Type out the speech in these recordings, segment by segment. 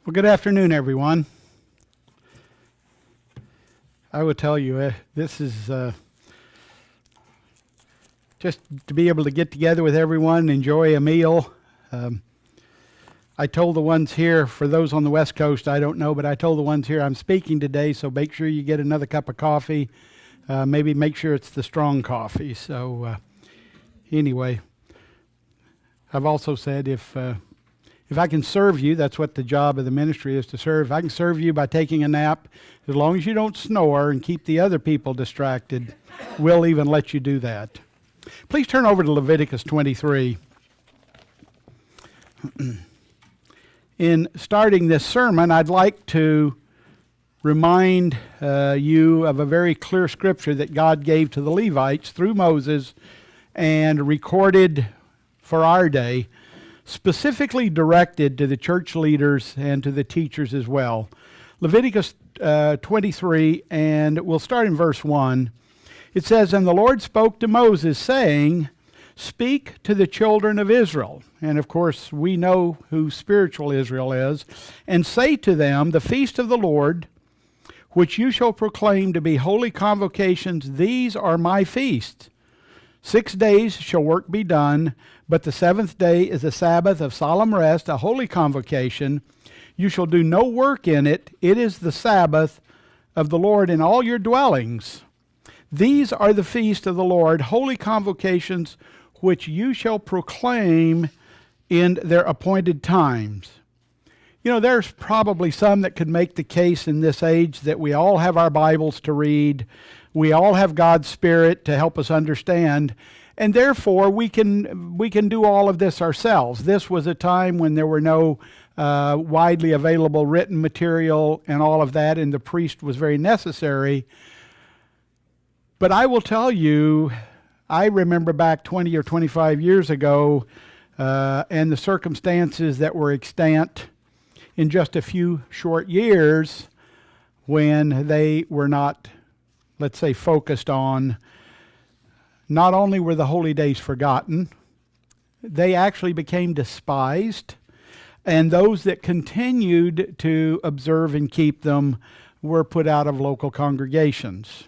Well, good afternoon, everyone. I will tell you, this is just to be able to get together with everyone, enjoy a meal. I told the ones here, for those on the West Coast, I don't know, but I told the ones here I'm speaking today, so make sure you get another cup of coffee. Maybe make sure it's the strong coffee. So anyway, I've also said if I can serve you, that's what the job of the ministry is, to serve. If I can serve you by taking a nap, as long as you don't snore and keep the other people distracted, we'll even let you do that. Please turn over to Leviticus 23. In starting this sermon, I'd like to remind you of a very clear scripture that God gave to the Levites through Moses and recorded for our day, specifically directed to the church leaders and to the teachers as well. Leviticus 23, and we'll start in verse 1. It says, "And the Lord spoke to Moses, saying, Speak to the children of Israel." And of course, we know who spiritual Israel is. "And say to them, The feast of the Lord, which you shall proclaim to be holy convocations, these are my feasts. 6 days shall work be done, but the seventh day is a Sabbath of solemn rest, a holy convocation. You shall do no work in it. It is the Sabbath of the Lord in all your dwellings. These are the feast of the Lord, holy convocations, which you shall proclaim in their appointed times." You know, there's probably some that could make the case in this age that we all have our Bibles to read. We all have God's Spirit to help us understand. And therefore, we can do all of this ourselves. This was a time when there were no widely available written material and all of that, and the priest was very necessary. But I will tell you, I remember back 20 or 25 years ago, and the circumstances that were extant in just a few short years when they were not, let's say, focused on. Not only were the holy days forgotten, they actually became despised, and those that continued to observe and keep them were put out of local congregations.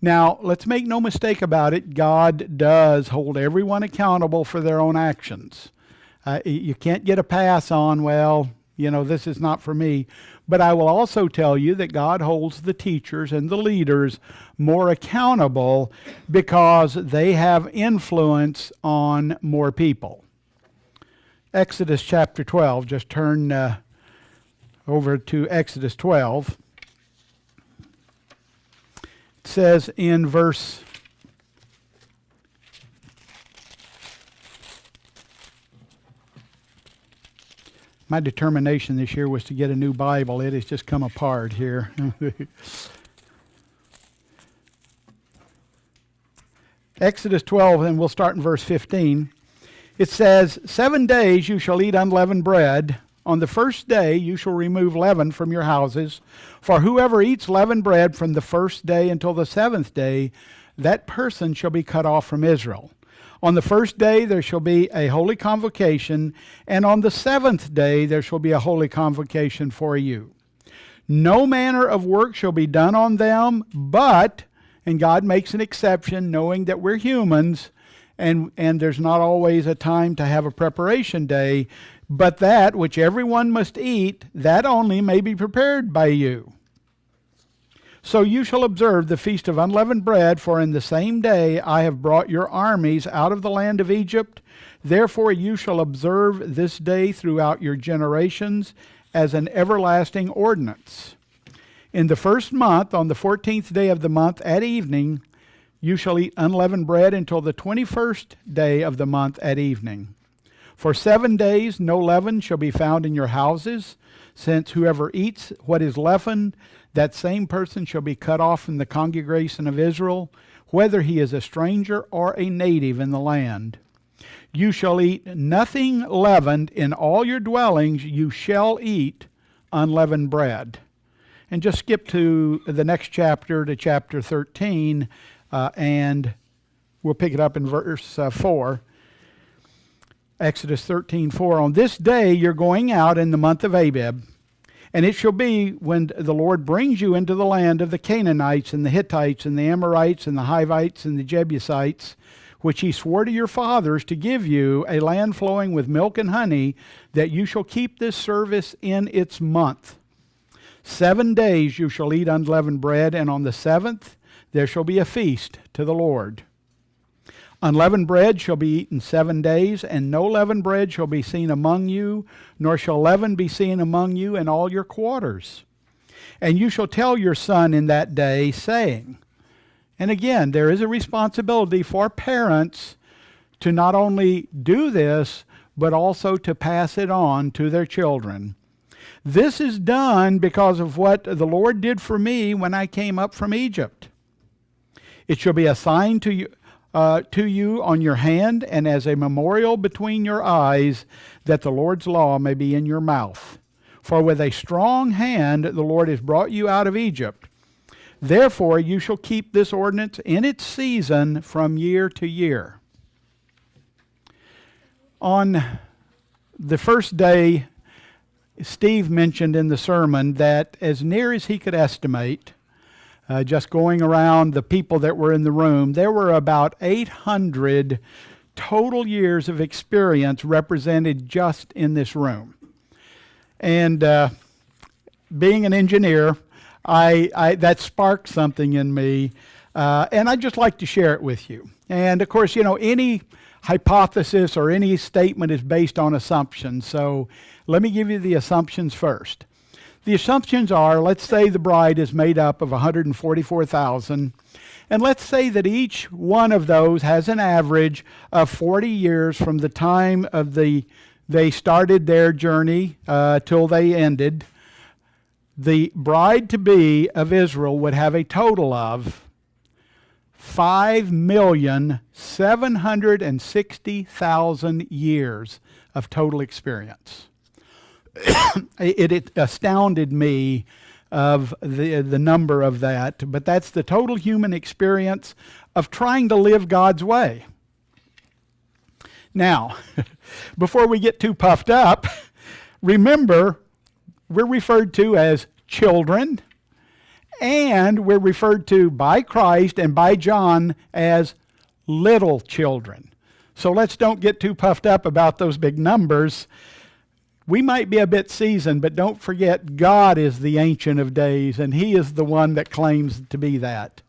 Now, let's make no mistake about it, God does hold everyone accountable for their own actions. You can't get a pass on, well, this is not for me. But I will also tell you that God holds the teachers and the leaders more accountable because they have influence on more people. Exodus chapter 12, just turn over to Exodus 12. It says in verse my determination this year was to get a new Bible. It has just come apart here. Exodus 12, and we'll start in verse 15. It says, 7 days you shall eat unleavened bread. On the first day you shall remove leaven from your houses. For whoever eats leavened bread from the first day until the seventh day, that person shall be cut off from Israel. On the first day there shall be a holy convocation, and on the seventh day there shall be a holy convocation for you. No manner of work shall be done on them, but, and God makes an exception, knowing that we're humans, and there's not always a time to have a preparation day, but that which everyone must eat, that only may be prepared by you. So you shall observe the feast of unleavened bread, for in the same day I have brought your armies out of the land of Egypt. Therefore you shall observe this day throughout your generations as an everlasting ordinance. In the first month, on the 14th day of the month at evening, you shall eat unleavened bread until the 21st day of the month at evening. For 7 days no leaven shall be found in your houses, since whoever eats what is leavened, that same person shall be cut off from the congregation of Israel, whether he is a stranger or a native in the land. You shall eat nothing leavened. In all your dwellings you shall eat unleavened bread. And just skip to the next chapter, to chapter 13, and we'll pick it up in verse 4. Exodus 13:4. On this day you're going out in the month of Abib, and it shall be when the Lord brings you into the land of the Canaanites and the Hittites and the Amorites and the Hivites and the Jebusites, which he swore to your fathers to give you, a land flowing with milk and honey, that you shall keep this service in its month. 7 days you shall eat unleavened bread, and on the seventh there shall be a feast to the Lord. Unleavened bread shall be eaten 7 days, and no leavened bread shall be seen among you, nor shall leaven be seen among you in all your quarters. And you shall tell your son in that day, saying, and again, there is a responsibility for parents to not only do this, but also to pass it on to their children. This is done because of what the Lord did for me when I came up from Egypt. It shall be a sign to you on your hand, and as a memorial between your eyes, that the Lord's law may be in your mouth. For with a strong hand the Lord has brought you out of Egypt. Therefore you shall keep this ordinance in its season from year to year. On the first day, Steve mentioned in the sermon that as near as he could estimate, just going around the people that were in the room, there were about 800 total years of experience represented just in this room. And being an engineer, that sparked something in me, and I'd just like to share it with you. And of course, any hypothesis or any statement is based on assumptions. So let me give you the assumptions first. The assumptions are, let's say the bride is made up of 144,000, and let's say that each one of those has an average of 40 years from the time of they started their journey till they ended. The bride-to-be of Israel would have a total of 5,760,000 years of total experience. It astounded me of the number of that, but that's the total human experience of trying to live God's way. Now, before we get too puffed up, remember, we're referred to as children, and we're referred to by Christ and by John as little children. So let's don't get too puffed up about those big numbers. We might be a bit seasoned, but don't forget God is the Ancient of Days, and He is the one that claims to be that.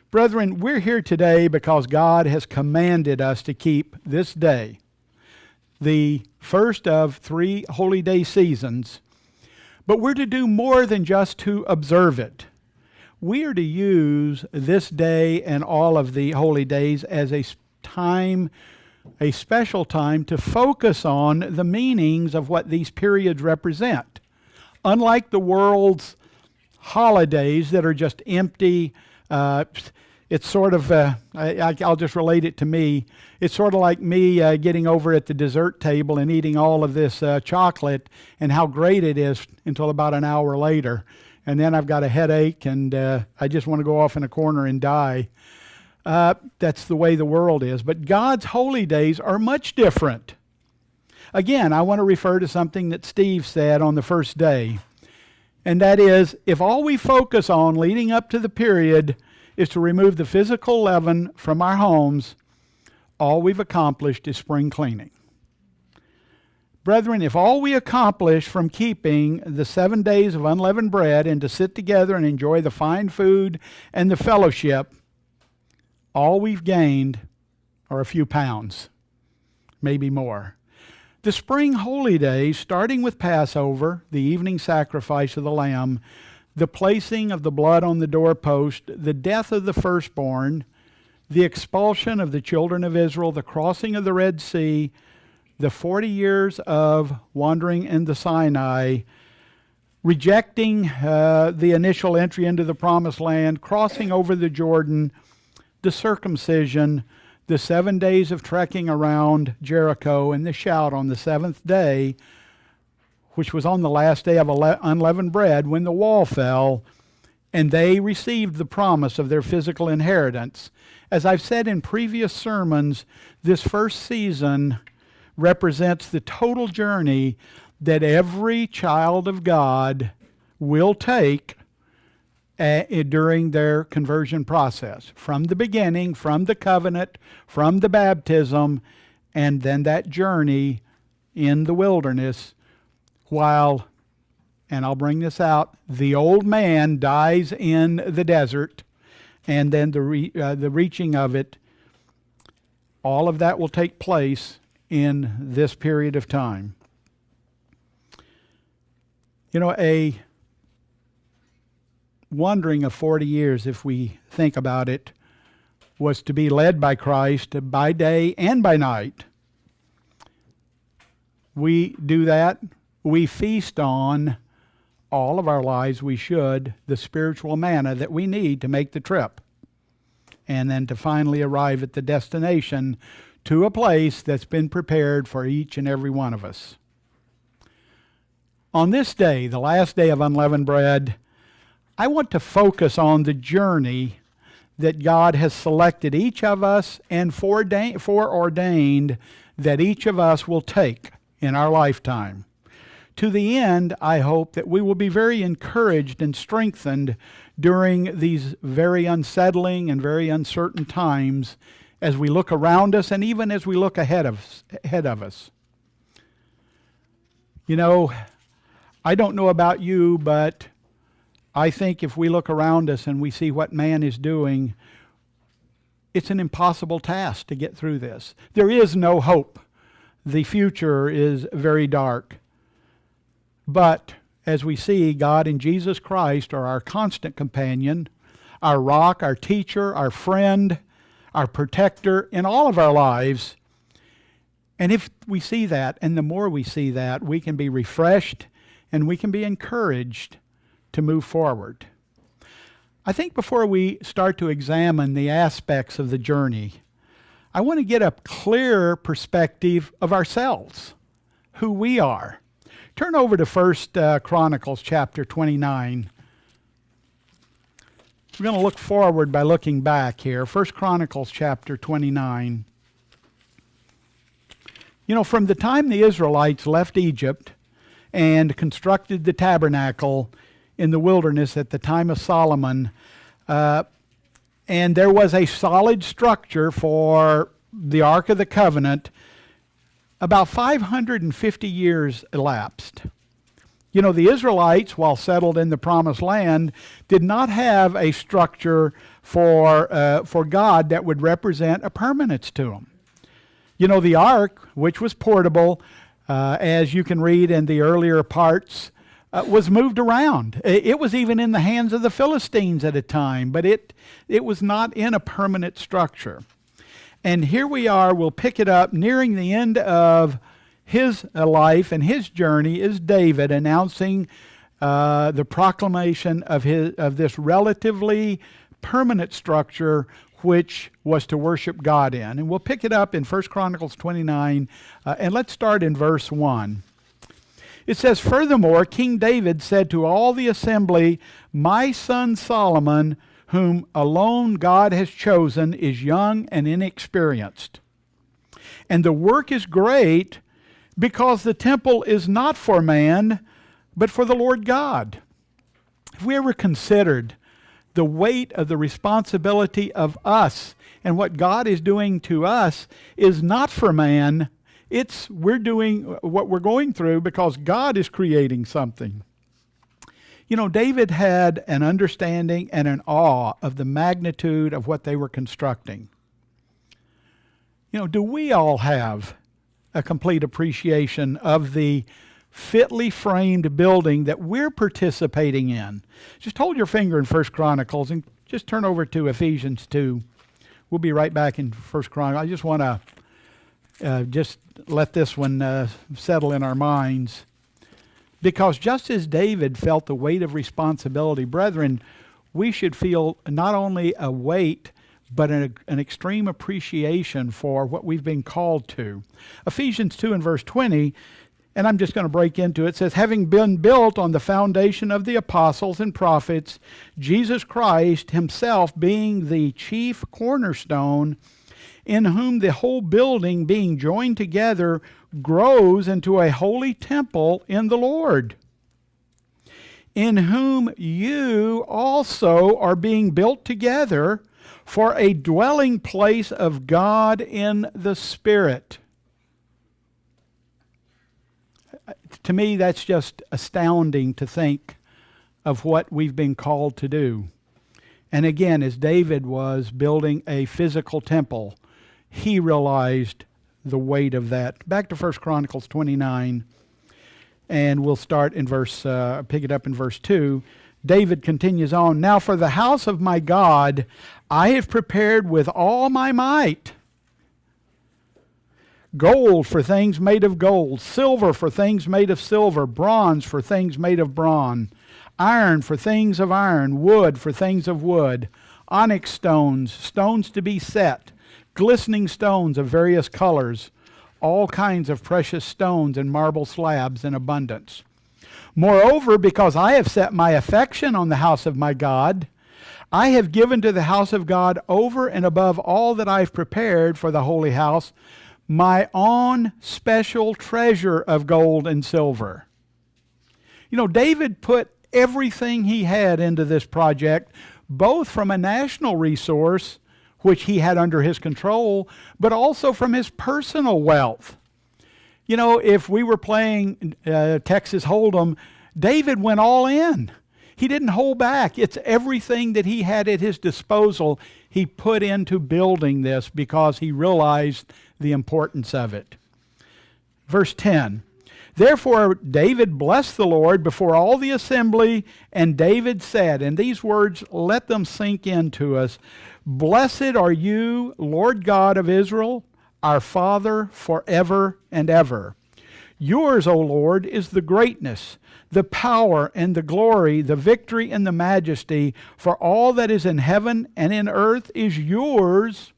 Brethren, we're here today because God has commanded us to keep this day, the first of 3 holy day seasons, but we're to do more than just to observe it. We are to use this day and all of the holy days as a special time to focus on the meanings of what these periods represent. Unlike the world's holidays that are just empty, it's sort of, I'll just relate it to me. It's sort of like me getting over at the dessert table and eating all of this chocolate and how great it is until about an hour later. And then I've got a headache and I just want to go off in a corner and die. That's the way the world is. But God's holy days are much different. Again, I want to refer to something that Steve said on the first day. And that is, if all we focus on leading up to the period is to remove the physical leaven from our homes, all we've accomplished is spring cleaning. Brethren, if all we accomplish from keeping the 7 days of unleavened bread and to sit together and enjoy the fine food and the fellowship, all we've gained are a few pounds, maybe more. The spring holy days, starting with Passover, the evening sacrifice of the lamb, the placing of the blood on the doorpost, the death of the firstborn, the expulsion of the children of Israel, the crossing of the Red Sea, the 40 years of wandering in the Sinai, rejecting the initial entry into the Promised Land, crossing over the Jordan, the circumcision, the 7 days of trekking around Jericho, and the shout on the 7th day, which was on the last day of unleavened bread, when the wall fell, and they received the promise of their physical inheritance. As I've said in previous sermons, this first season represents the total journey that every child of God will take during their conversion process. From the beginning, from the covenant, from the baptism, and then that journey in the wilderness while, and I'll bring this out, the old man dies in the desert, and then the reaching of it, all of that will take place in this period of time. You know, a wandering of 40 years, if we think about it, was to be led by Christ by day and by night. We do that. We feast on all of our lives, we should, the spiritual manna that we need to make the trip. And then to finally arrive at the destination, to a place that's been prepared for each and every one of us. On this day, the last day of unleavened bread, I want to focus on the journey that God has selected each of us and foreordained that each of us will take in our lifetime. To the end, I hope that we will be very encouraged and strengthened during these very unsettling and very uncertain times as we look around us and even as we look ahead of us. You know, I don't know about you, but I think if we look around us and we see what man is doing, it's an impossible task to get through this. There is no hope. The future is very dark. But as we see, God and Jesus Christ are our constant companion, our rock, our teacher, our friend, our protector in all of our lives. And if we see that, and the more we see that, we can be refreshed and we can be encouraged to move forward. I think before we start to examine the aspects of the journey, I want to get a clearer perspective of ourselves, who we are. Turn over to 1 Chronicles chapter 29. We're going to look forward by looking back here. 1 Chronicles chapter 29. You know, from the time the Israelites left Egypt and constructed the tabernacle in the wilderness at the time of Solomon, and there was a solid structure for the Ark of the Covenant, about 550 years elapsed. You know, the Israelites, while settled in the Promised Land, did not have a structure for God that would represent a permanence to them. You know, the Ark, which was portable, as you can read in the earlier parts, was moved around. It was even in the hands of the Philistines at a time, but it was not in a permanent structure. And here we are, we'll pick it up nearing the end of his life and his journey is David announcing the proclamation of this relatively permanent structure which was to worship God in. And we'll pick it up in 1 Chronicles 29, and let's start in verse 1. It says, "Furthermore, King David said to all the assembly, 'My son Solomon, whom alone God has chosen, is young and inexperienced. And the work is great because the temple is not for man, but for the Lord God.'" Have we ever considered the weight of the responsibility of us and what God is doing to us is not for man? We're doing what we're going through because God is creating something. You know, David had an understanding and an awe of the magnitude of what they were constructing. You know, do we all have a complete appreciation of the fitly framed building that we're participating in? Just hold your finger in 1 Chronicles and just turn over to Ephesians 2. We'll be right back in 1 Chronicles. I just want to just let this one settle in our minds. Because just as David felt the weight of responsibility, brethren, we should feel not only a weight, but an extreme appreciation for what we've been called to. Ephesians 2 and verse 20, and I'm just going to break into it, says, "Having been built on the foundation of the apostles and prophets, Jesus Christ himself being the chief cornerstone, in whom the whole building being joined together grows into a holy temple in the Lord, in whom you also are being built together for a dwelling place of God in the Spirit. To me, that's just astounding to think of what we've been called to do. And again, as David was building a physical temple, he realized the weight of that. Back to 1 Chronicles 29, and we'll start in pick it up in verse 2. David continues on, "Now for the house of my God I have prepared with all my might gold for things made of gold, silver for things made of silver, bronze for things made of bronze, iron for things of iron, wood for things of wood, onyx stones, stones to be set, glistening stones of various colors, all kinds of precious stones and marble slabs in abundance. Moreover, because I have set my affection on the house of my God, I have given to the house of God over and above all that I've prepared for the holy house, my own special treasure of gold and silver." You know, David put everything he had into this project, both from a national resource, which he had under his control, but also from his personal wealth. You know, if we were playing Texas Hold'em, David went all in. He didn't hold back. It's everything that he had at his disposal he put into building this because he realized the importance of it. Verse 10, "Therefore David blessed the Lord before all the assembly, and David said," and these words, let them sink into us, "Blessed are you, Lord God of Israel, our Father, forever and ever. Yours, O Lord, is the greatness, the power and the glory, the victory and the majesty, for all that is in heaven and in earth is yours.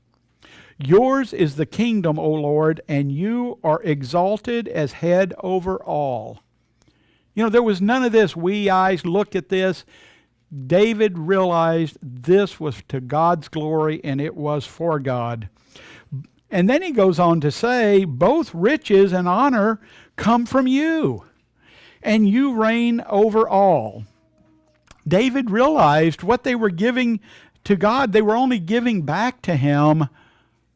Yours is the kingdom, O Lord, and you are exalted as head over all." You know, there was none of this wee eyes look at this. David realized this was to God's glory and it was for God. And then he goes on to say, "Both riches and honor come from you, and you reign over all." David realized what they were giving to God, they were only giving back to him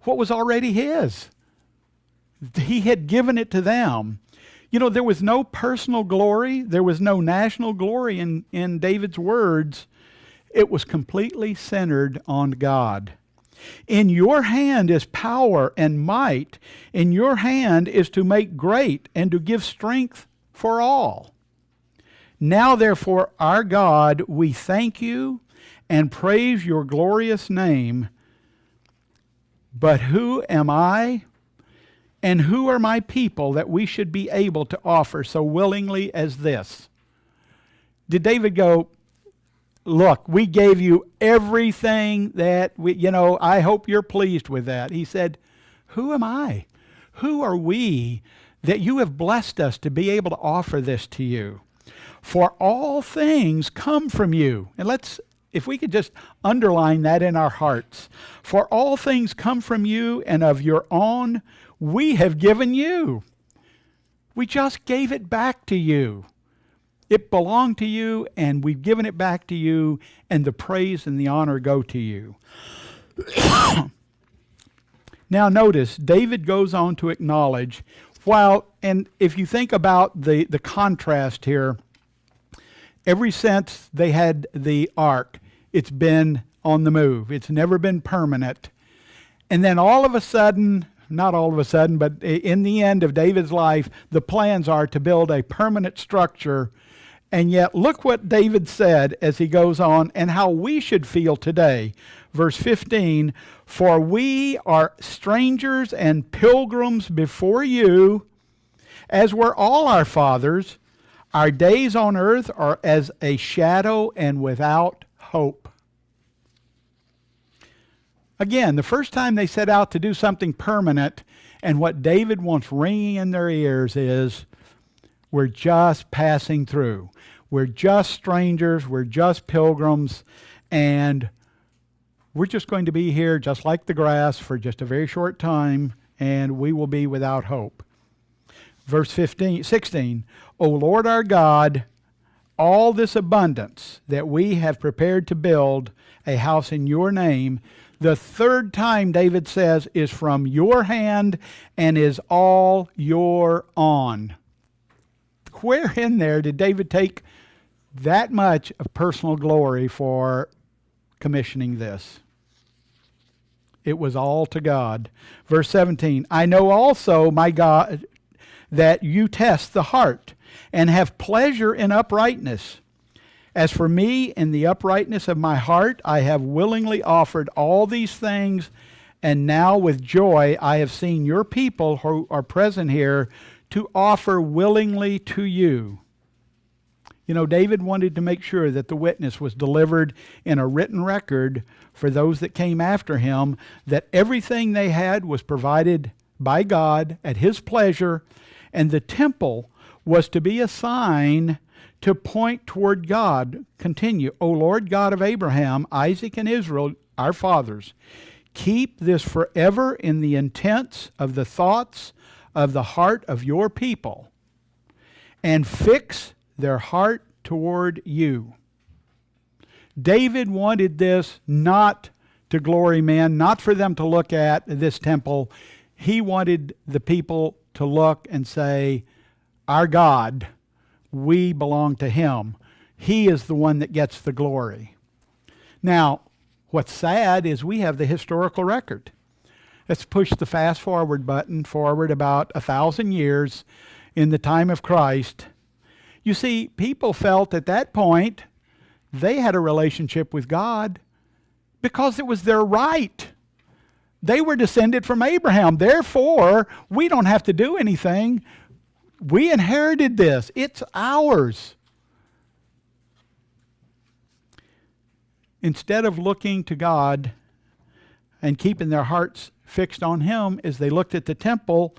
what was already his. He had given it to them. You know, there was no personal glory, there was no national glory in David's words. It was completely centered on God. "In your hand is power and might. In your hand is to make great and to give strength for all. Now therefore, our God, we thank you and praise your glorious name. But who am I and who are my people that we should be able to offer so willingly as this?" Did David go, "Look, we gave you everything that I hope you're pleased with that"? He said, "Who am I? Who are we that you have blessed us to be able to offer this to you? For all things come from you." And if we could just underline that in our hearts. "For all things come from you, and of your own we have given you." We just gave it back to you. It belonged to you, and we've given it back to you, and the praise and the honor go to you. Now notice, David goes on to acknowledge, and if you think about the contrast here, ever since they had the ark, it's been on the move. It's never been permanent. And then all of a sudden, not all of a sudden, but in the end of David's life, the plans are to build a permanent structure. And yet, look what David said as he goes on and how we should feel today. Verse 15, "For we are strangers and pilgrims before you, as were all our fathers. Our days on earth are as a shadow and without hope." Again, the first time they set out to do something permanent, and what David wants ringing in their ears is, we're just passing through. We're just strangers, we're just pilgrims, and We're just going to be here just like the grass for just a very short time, and we will be without hope. Verse 16, O Lord our God, all this abundance that we have prepared to build a house in your name, the third time David says, is from your hand and is all your own. Where in there did David take that much of personal glory for commissioning this? It was all to God. Verse 17, I know also, my God, that you test the heart and have pleasure in uprightness. As for me, in the uprightness of my heart, I have willingly offered all these things, and now with joy I have seen your people who are present here to offer willingly to you. You know, David wanted to make sure that the witness was delivered in a written record for those that came after him, that everything they had was provided by God at his pleasure, and the temple was to be a sign to point toward God. Continue, O Lord God of Abraham, Isaac, and Israel, our fathers, keep this forever in the intents of the thoughts of the heart of your people, and fix their heart toward you. David wanted this not to glory men, not for them to look at this temple. He wanted the people to look and say, our God, we belong to him. He is the one that gets the glory. Now, what's sad is we have the historical record. Let's push the fast forward button forward about 1,000 years in the time of Christ. You see, people felt at that point they had a relationship with God because it was their right. They were descended from Abraham. Therefore, we don't have to do anything. We inherited this. It's ours. Instead of looking to God and keeping their hearts fixed on him as they looked at the temple,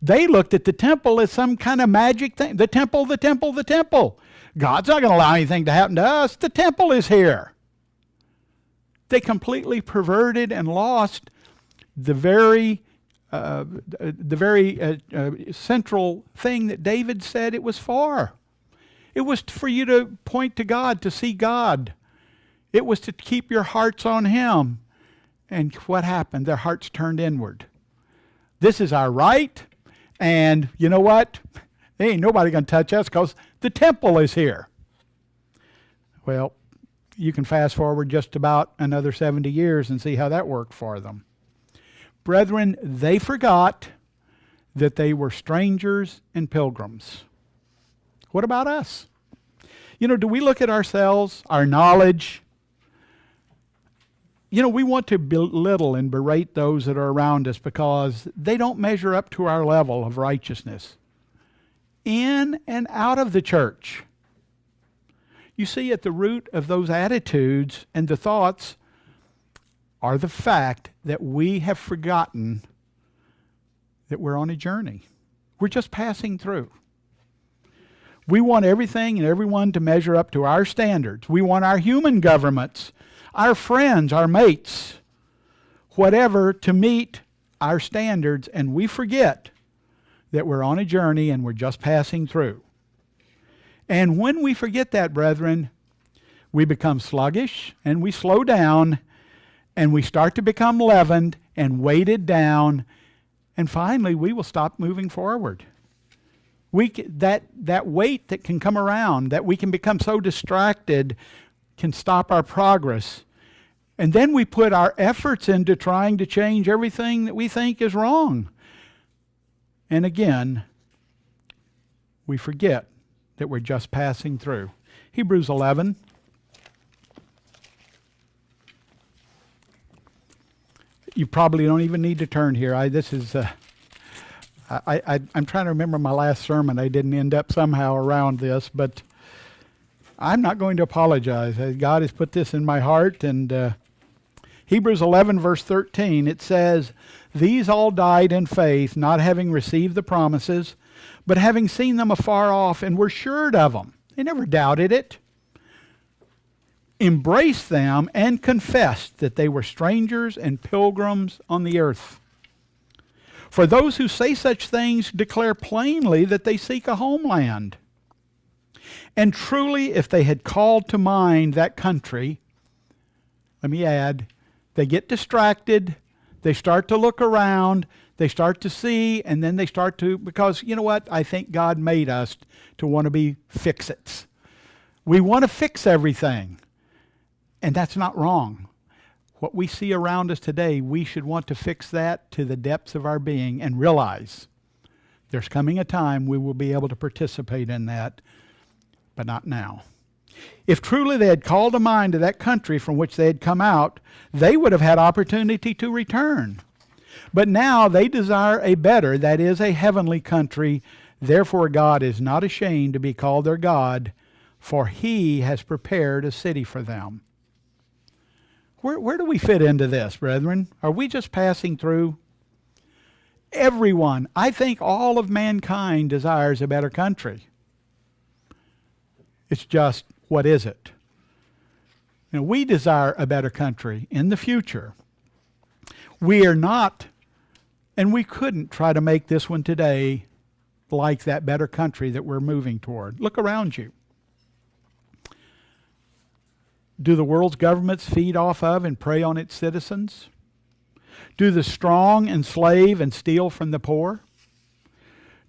they looked at the temple as some kind of magic thing. The temple, the temple, the temple. God's not going to allow anything to happen to us. The temple is here. They completely perverted and lost the very central thing that David said it was for. It was for you to point to God, to see God. It was to keep your hearts on him. And what happened? Their hearts turned inward. This is our right, and you know what? There ain't nobody going to touch us because the temple is here. Well, you can fast forward just about another 70 years and see how that worked for them. Brethren, they forgot that they were strangers and pilgrims. What about us? You know, do we look at ourselves, our knowledge? You know, we want to belittle and berate those that are around us because they don't measure up to our level of righteousness. In and out of the church. You see, at the root of those attitudes and the thoughts are the fact that we have forgotten that we're on a journey. We're just passing through. We want everything and everyone to measure up to our standards. We want our human governments, our friends, our mates, whatever, to meet our standards, and we forget that we're on a journey and we're just passing through. And when we forget that, brethren, we become sluggish and we slow down and we start to become leavened and weighted down, and finally we will stop moving forward. That weight that can come around, that we can become so distracted, can stop our progress. And then we put our efforts into trying to change everything that we think is wrong. And again, we forget that we're just passing through. Hebrews 11. You probably don't even need to turn here. I'm trying to remember my last sermon. I didn't end up somehow around this, but I'm not going to apologize. God has put this in my heart. And Hebrews 11, verse 13, it says, "These all died in faith, not having received the promises, but having seen them afar off and were sure of them." They never doubted it. embraced them, and confessed that they were strangers and pilgrims on the earth. For those who say such things declare plainly that they seek a homeland. And truly, if they had called to mind that country, let me add, they get distracted, they start to look around, they start to see, and then they start to, because you know what? I think God made us to want to be fix-its. We want to fix everything, and that's not wrong. What we see around us today, we should want to fix that to the depths of our being and realize there's coming a time we will be able to participate in that, but not now. If truly they had called to mind to that country from which they had come out, they would have had opportunity to return. But now they desire a better, that is, a heavenly country. Therefore God is not ashamed to be called their God, for he has prepared a city for them. Where do we fit into this, brethren? Are we just passing through? Everyone, I think all of mankind desires a better country. It's just, what is it? You know, we desire a better country in the future. We are not, and we couldn't try to make this one today like that better country that we're moving toward. Look around you. Do the world's governments feed off of and prey on its citizens? Do the strong enslave and steal from the poor?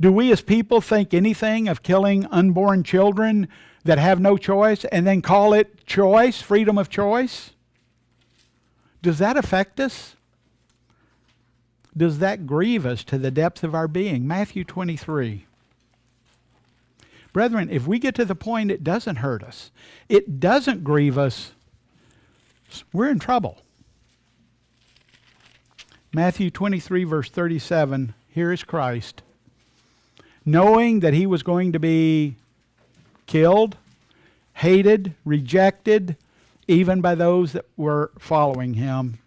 Do we as people think anything of killing unborn children that have no choice and then call it choice, freedom of choice? Does that affect us? Does that grieve us to the depth of our being? Matthew 23. Brethren, if we get to the point it doesn't hurt us, it doesn't grieve us, we're in trouble. Matthew 23, verse 37, here is Christ. Knowing that he was going to be killed, hated, rejected, even by those that were following him,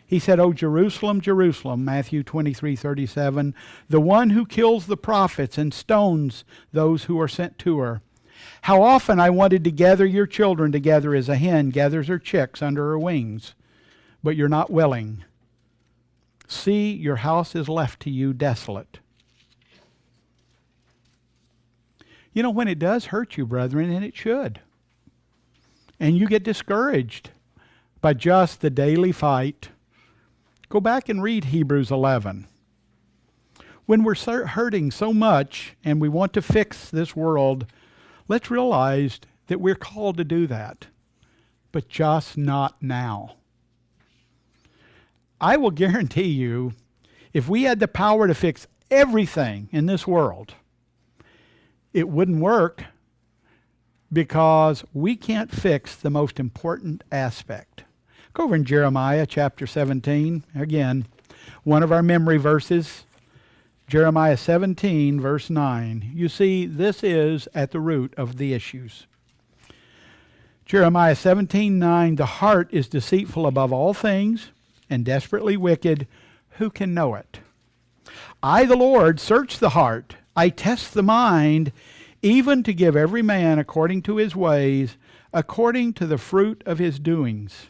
he said, "O Jerusalem, Jerusalem," Matthew 23:37, "the one who kills the prophets and stones those who are sent to her. How often I wanted to gather your children together as a hen gathers her chicks under her wings, but you're not willing. See, your house is left to you desolate." You know, when it does hurt you, brethren, and it should, and you get discouraged by just the daily fight, go back and read Hebrews 11. When we're hurting so much and we want to fix this world, let's realize that we're called to do that, but just not now. I will guarantee you, if we had the power to fix everything in this world, it wouldn't work, because we can't fix the most important aspect. Go over in Jeremiah chapter 17. Again, one of our memory verses, Jeremiah 17, verse 9. You see, this is at the root of the issues. Jeremiah 17:9, "The heart is deceitful above all things and desperately wicked. Who can know it? I, the Lord, search the heart. I test the mind, even to give every man according to his ways, according to the fruit of his doings."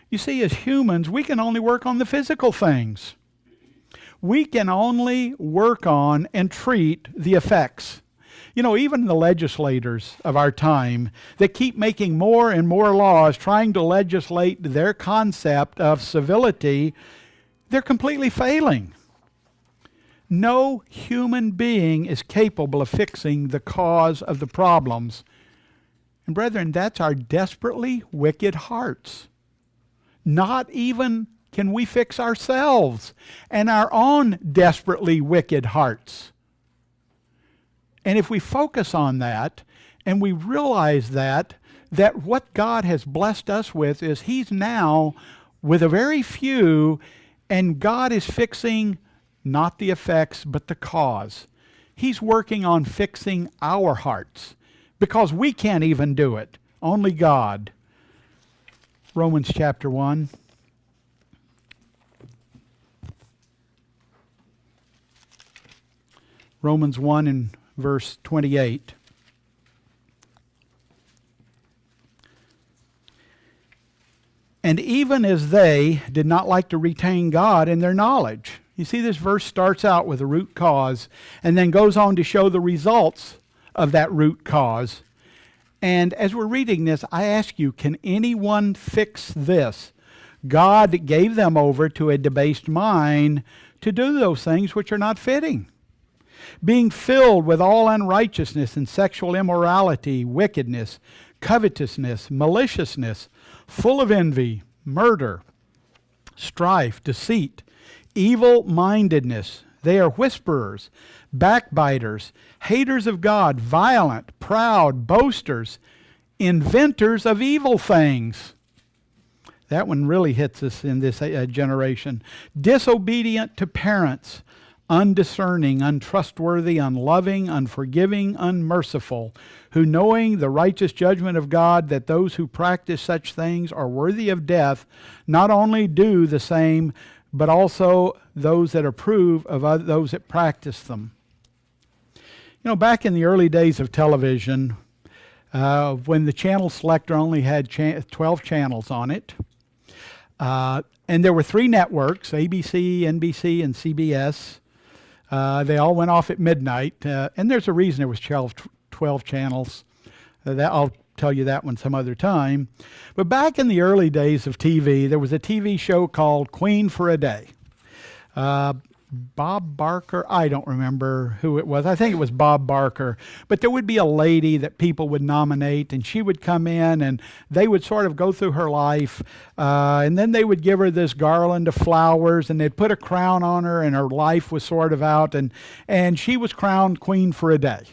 You see, as humans, we can only work on the physical things. We can only work on and treat the effects. You know, even the legislators of our time that keep making more and more laws trying to legislate their concept of civility, they're completely failing. No human being is capable of fixing the cause of the problems. And brethren, that's our desperately wicked hearts. Not even can we fix ourselves and our own desperately wicked hearts. And if we focus on that and we realize that what God has blessed us with is He's now with a very few, and God is fixing not the effects but the cause. He's working on fixing our hearts because we can't even do it. Only God. Romans chapter 1. Romans 1 and verse 28. And even as they did not like to retain God in their knowledge. You see, this verse starts out with a root cause and then goes on to show the results of that root cause. And as we're reading this, I ask you, can anyone fix this? God gave them over to a debased mind to do those things which are not fitting. Being filled with all unrighteousness and sexual immorality, wickedness, covetousness, maliciousness, full of envy, murder, strife, deceit, evil-mindedness. They are whisperers, backbiters, haters of God, violent, proud, boasters, inventors of evil things. That one really hits us in this generation. Disobedient to parents, undiscerning, untrustworthy, unloving, unforgiving, unmerciful, who knowing the righteous judgment of God that those who practice such things are worthy of death, not only do the same, but also those that approve of those that practice them. You know, back in the early days of television, when the channel selector only had 12 channels on it, and there were 3 networks, ABC, NBC, and CBS. They all went off at midnight, and there's a reason there was 12 channels. I'll tell you that one some other time. But back in the early days of TV, there was a TV show called Queen for a Day. Bob Barker, I don't remember who it was. I think it was Bob Barker. But there would be a lady that people would nominate, and she would come in, and they would sort of go through her life, and then they would give her this garland of flowers, and they'd put a crown on her, and her life was sort of out, and she was crowned queen for a day.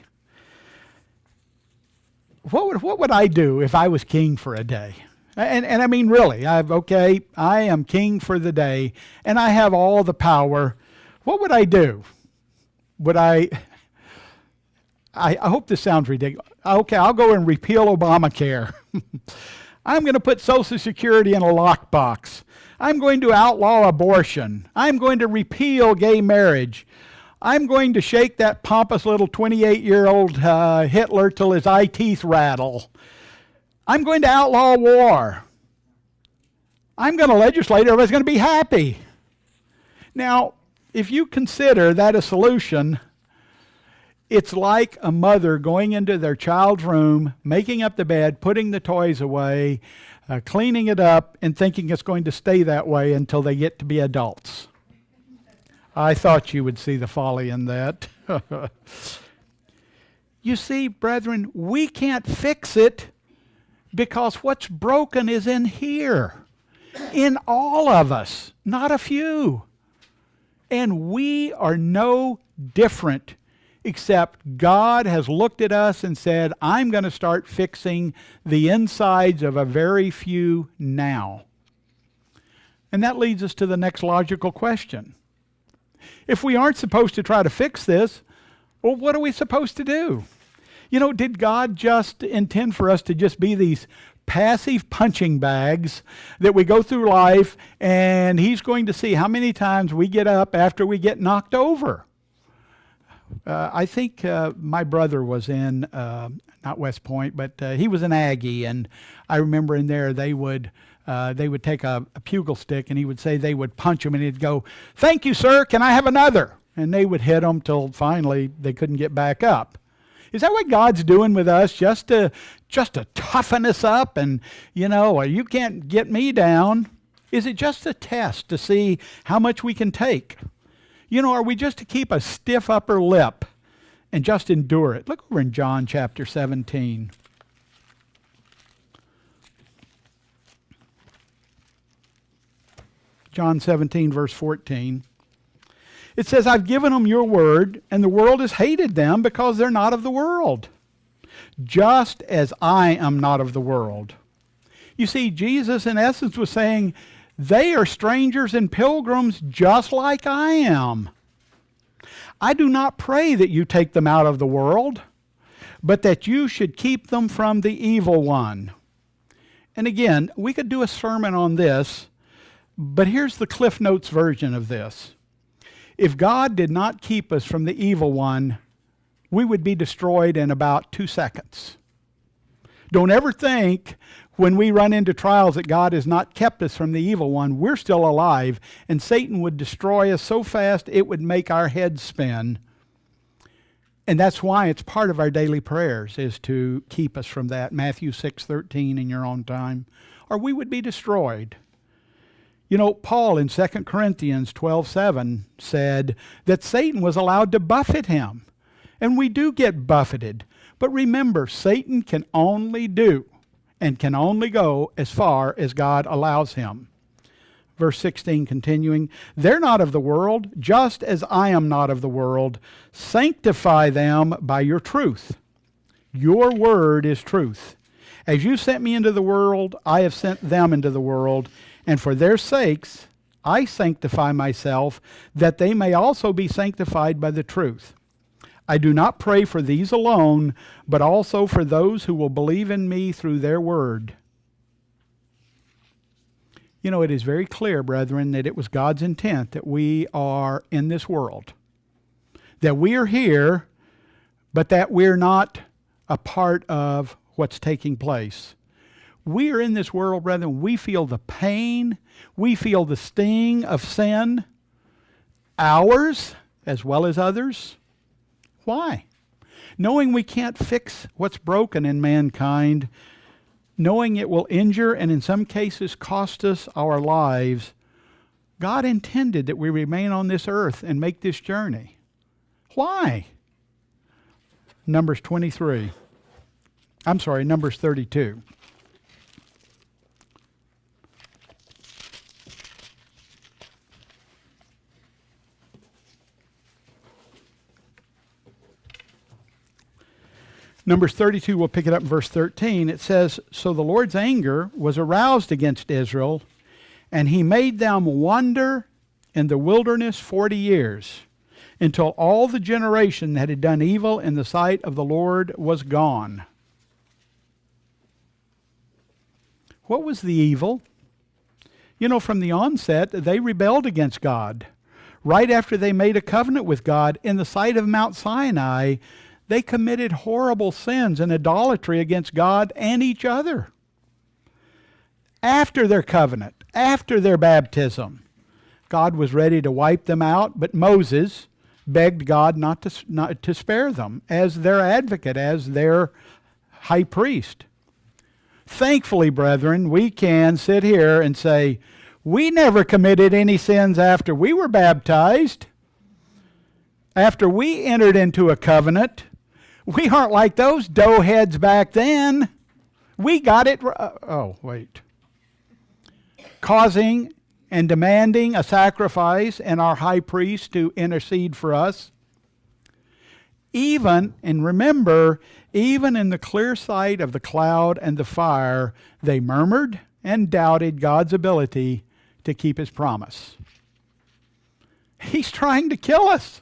What would I do if I was king for a day? And I mean, really, I am king for the day, and I have all the power. What would I do? I hope this sounds ridiculous. Okay, I'll go and repeal Obamacare. I'm going to put Social Security in a lockbox. I'm going to outlaw abortion. I'm going to repeal gay marriage. I'm going to shake that pompous little 28-year-old Hitler till his eye teeth rattle. I'm going to outlaw war. I'm going to legislate, everybody's going to be happy. Now, if you consider that a solution, it's like a mother going into their child's room, making up the bed, putting the toys away, cleaning it up, and thinking it's going to stay that way until they get to be adults. I thought you would see the folly in that. You see, brethren, we can't fix it because what's broken is in here, in all of us, not a few. And we are no different, except God has looked at us and said, I'm going to start fixing the insides of a very few now. And that leads us to the next logical question. If we aren't supposed to try to fix this, well, what are we supposed to do? You know, did God just intend for us to just be these passive punching bags that we go through life, and He's going to see how many times we get up after we get knocked over? I think my brother was in, not West Point, but he was an Aggie, and I remember in there they would take a pugil stick, and he would say they would punch him, and he'd go, "Thank you, sir, can I have another?" And they would hit him till finally they couldn't get back up. Is that what God's doing with us, just to toughen us up and, you know, you can't get me down? Is it just a test to see how much we can take? You know, are we just to keep a stiff upper lip and just endure it? Look over in John chapter 17. John 17, verse 14. It says, I've given them your word, and the world has hated them because they're not of the world, just as I am not of the world. You see, Jesus in essence was saying, they are strangers and pilgrims just like I am. I do not pray that you take them out of the world, but that you should keep them from the evil one. And again, we could do a sermon on this, but here's the Cliff Notes version of this. If God did not keep us from the evil one, we would be destroyed in about 2 seconds. Don't ever think When we run into trials that God has not kept us from the evil one, we're still alive, and Satan would destroy us so fast it would make our heads spin. And that's why it's part of our daily prayers, is to keep us from that. Matthew 6:13 in your own time. Or we would be destroyed. You know, Paul in 2 Corinthians 12:7 said that Satan was allowed to buffet him. And we do get buffeted. But remember, Satan can only do and can only go as far as God allows him. Verse 16 continuing, they're not of the world, just as I am not of the world. Sanctify them by your truth. Your word is truth. As you sent me into the world, I have sent them into the world, and for their sakes I sanctify myself, that they may also be sanctified by the truth. I do not pray for these alone, but also for those who will believe in me through their word. You know, it is very clear, brethren, that it was God's intent that we are in this world. That we are here, but that we're not a part of what's taking place. We are in this world, brethren. We feel the pain. We feel the sting of sin. Ours, as well as others. Why? Knowing we can't fix what's broken in mankind, knowing it will injure and in some cases cost us our lives, God intended that we remain on this earth and make this journey. Why? Numbers 32. Numbers 32, we'll pick it up in verse 13. It says, so the Lord's anger was aroused against Israel, and he made them wander in the wilderness 40 years, until all the generation that had done evil in the sight of the Lord was gone. What was the evil? You know, from the onset, they rebelled against God. Right after they made a covenant with God in the sight of Mount Sinai, they committed horrible sins and idolatry against God and each other. After their covenant, after their baptism, God was ready to wipe them out, but Moses begged God not to spare them as their advocate, as their high priest. Thankfully, brethren, we can sit here and say, we never committed any sins after we were baptized. After we entered into a covenant, we aren't like those doughheads back then. We got it. Causing and demanding a sacrifice and our high priest to intercede for us. Even, and remember, even in the clear sight of the cloud and the fire, they murmured and doubted God's ability to keep his promise. He's trying to kill us.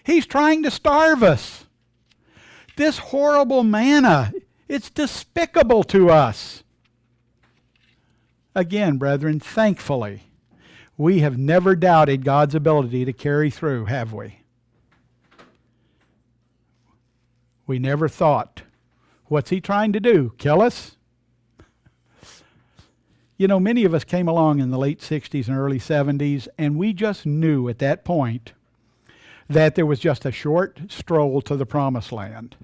He's trying to starve us. This horrible manna, it's despicable to us. Again, brethren, thankfully, we have never doubted God's ability to carry through, have we? We never thought, what's he trying to do? Kill us? You know, many of us came along in the late 60s and early 70s, and we just knew at that point that there was just a short stroll to the promised land.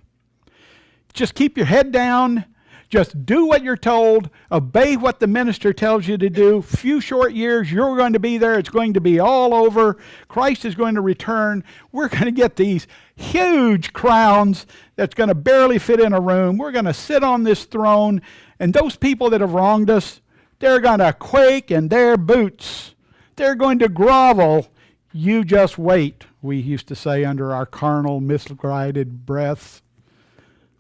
Just keep your head down. Just do what you're told. Obey what the minister tells you to do. Few short years, you're going to be there. It's going to be all over. Christ is going to return. We're going to get these huge crowns that's going to barely fit in a room. We're going to sit on this throne. And those people that have wronged us, they're going to quake in their boots. They're going to grovel. You just wait, we used to say under our carnal, misguided breaths.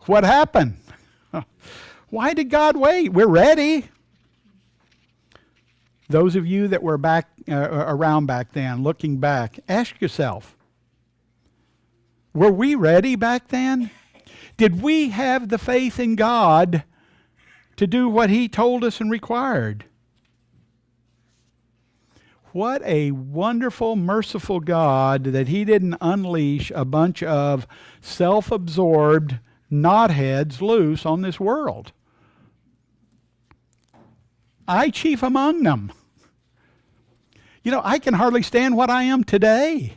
What happened? Why did God wait? We're ready. Those of you that were around back then, looking back, ask yourself, were we ready back then? Did we have the faith in God to do what he told us and required? What a wonderful, merciful God that he didn't unleash a bunch of self-absorbed knotheads loose on this world. I chief among them. You know, I can hardly stand what I am today.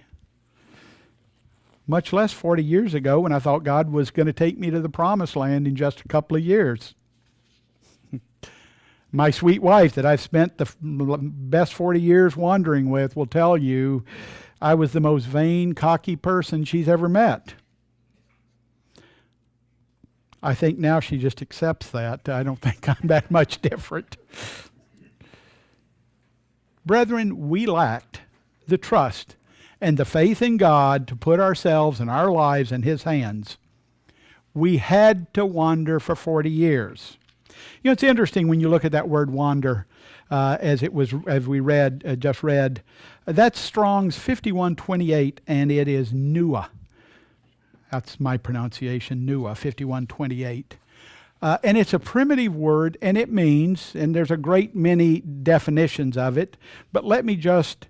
Much less 40 years ago when I thought God was going to take me to the promised land in just a couple of years. My sweet wife that I've spent the best 40 years wandering with will tell you I was the most vain, cocky person she's ever met. I think now she just accepts that. I don't think I'm that much different. Brethren, we lacked the trust and the faith in God to put ourselves and our lives in His hands. We had to wander for 40 years. You know, it's interesting when you look at that word wander, as we just read. That's Strong's 5128, and it is nuah. That's my pronunciation, nuah, 5128. And it's a primitive word, and it means, and there's a great many definitions of it, but let me just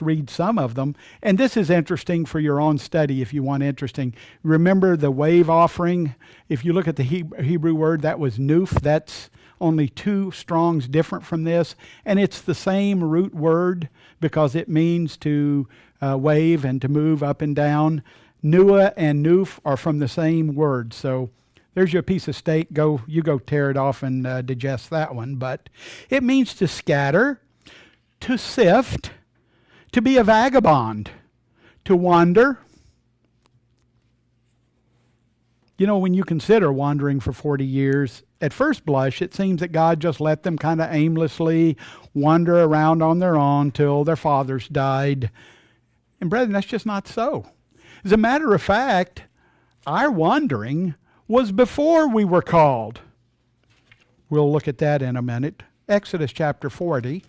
read some of them. And this is interesting for your own study if you want interesting. Remember the wave offering? If you look at the Hebrew word, that was nuf. That's only two Strongs different from this. And it's the same root word because it means to wave and to move up and down. Nuah and nuf are from the same word. So there's your piece of steak. You go tear it off and digest that one. But it means to scatter, to sift, to be a vagabond, to wander. You know, when you consider wandering for 40 years, at first blush, it seems that God just let them kind of aimlessly wander around on their own till their fathers died. And brethren, that's just not so. As a matter of fact, our wandering was before we were called. We'll look at that in a minute. Exodus chapter 40.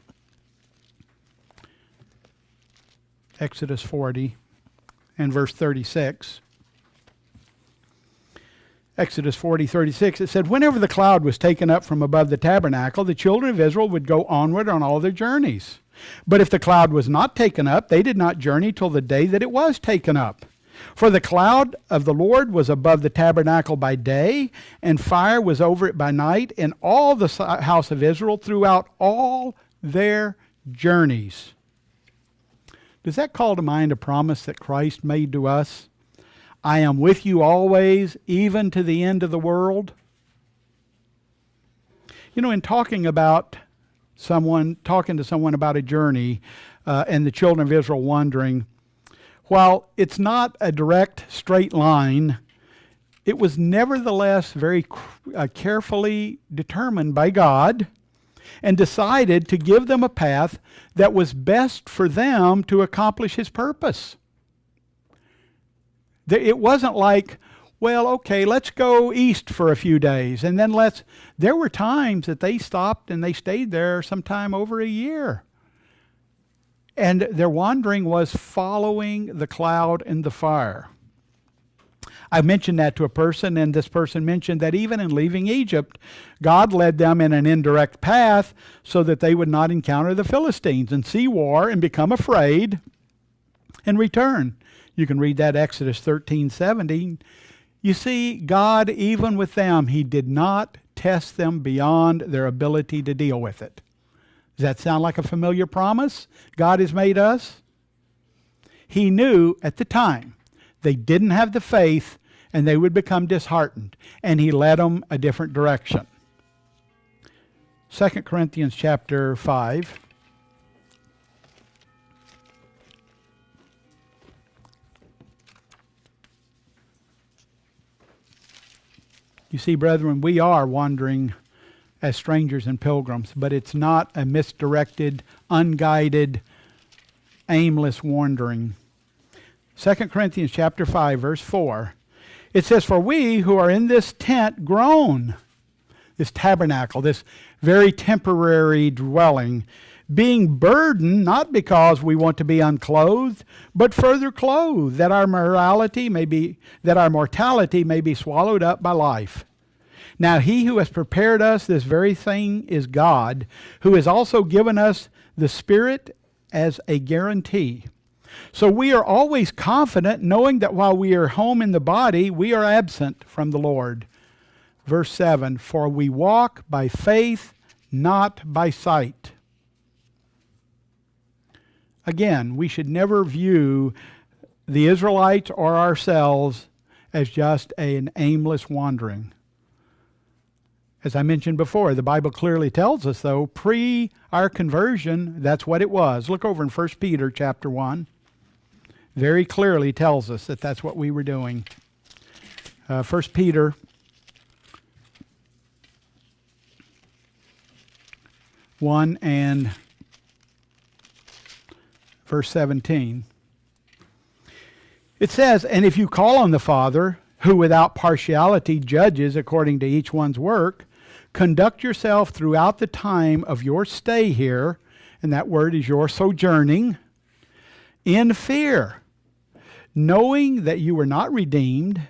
Exodus 40 and verse 36. Exodus 40:36, it said, whenever the cloud was taken up from above the tabernacle, the children of Israel would go onward on all their journeys. But if the cloud was not taken up, they did not journey till the day that it was taken up. For the cloud of the Lord was above the tabernacle by day, and fire was over it by night, in all the house of Israel throughout all their journeys. Does that call to mind a promise that Christ made to us? I am with you always, even to the end of the world. You know, in talking to someone about a journey and the children of Israel wandering, while it's not a direct straight line, it was nevertheless very carefully determined by God and decided to give them a path that was best for them to accomplish His purpose. It wasn't like, well, okay, let's go east for a few days, and then there were times that they stopped and they stayed there sometime over a year. And their wandering was following the cloud and the fire. I mentioned that to a person, and this person mentioned that even in leaving Egypt, God led them in an indirect path so that they would not encounter the Philistines and see war and become afraid and return. You can read that Exodus 13:17. You see, God, even with them, He did not test them beyond their ability to deal with it. Does that sound like a familiar promise God has made us? He knew at the time they didn't have the faith and they would become disheartened, and He led them a different direction. 2 Corinthians chapter 5. You see, brethren, we are wandering as strangers and pilgrims, but it's not a misdirected, unguided, aimless wandering. 2 Corinthians chapter 5, verse 4, it says, for we who are in this tent groan, this tabernacle, this very temporary dwelling, being burdened, not because we want to be unclothed, but further clothed, that our mortality may be swallowed up by life. Now He who has prepared us this very thing is God, who has also given us the Spirit as a guarantee. So we are always confident, knowing that while we are home in the body, we are absent from the Lord. Verse 7, for we walk by faith, not by sight. Again, we should never view the Israelites or ourselves as just an aimless wandering. As I mentioned before, the Bible clearly tells us, though, pre our conversion, that's what it was. Look over in 1 Peter chapter 1. Very clearly tells us that that's what we were doing. 1 Peter 1 and verse 17. It says, "And if you call on the Father, who without partiality judges according to each one's work, conduct yourself throughout the time of your stay here," and that word is your sojourning, "in fear, knowing that you were not redeemed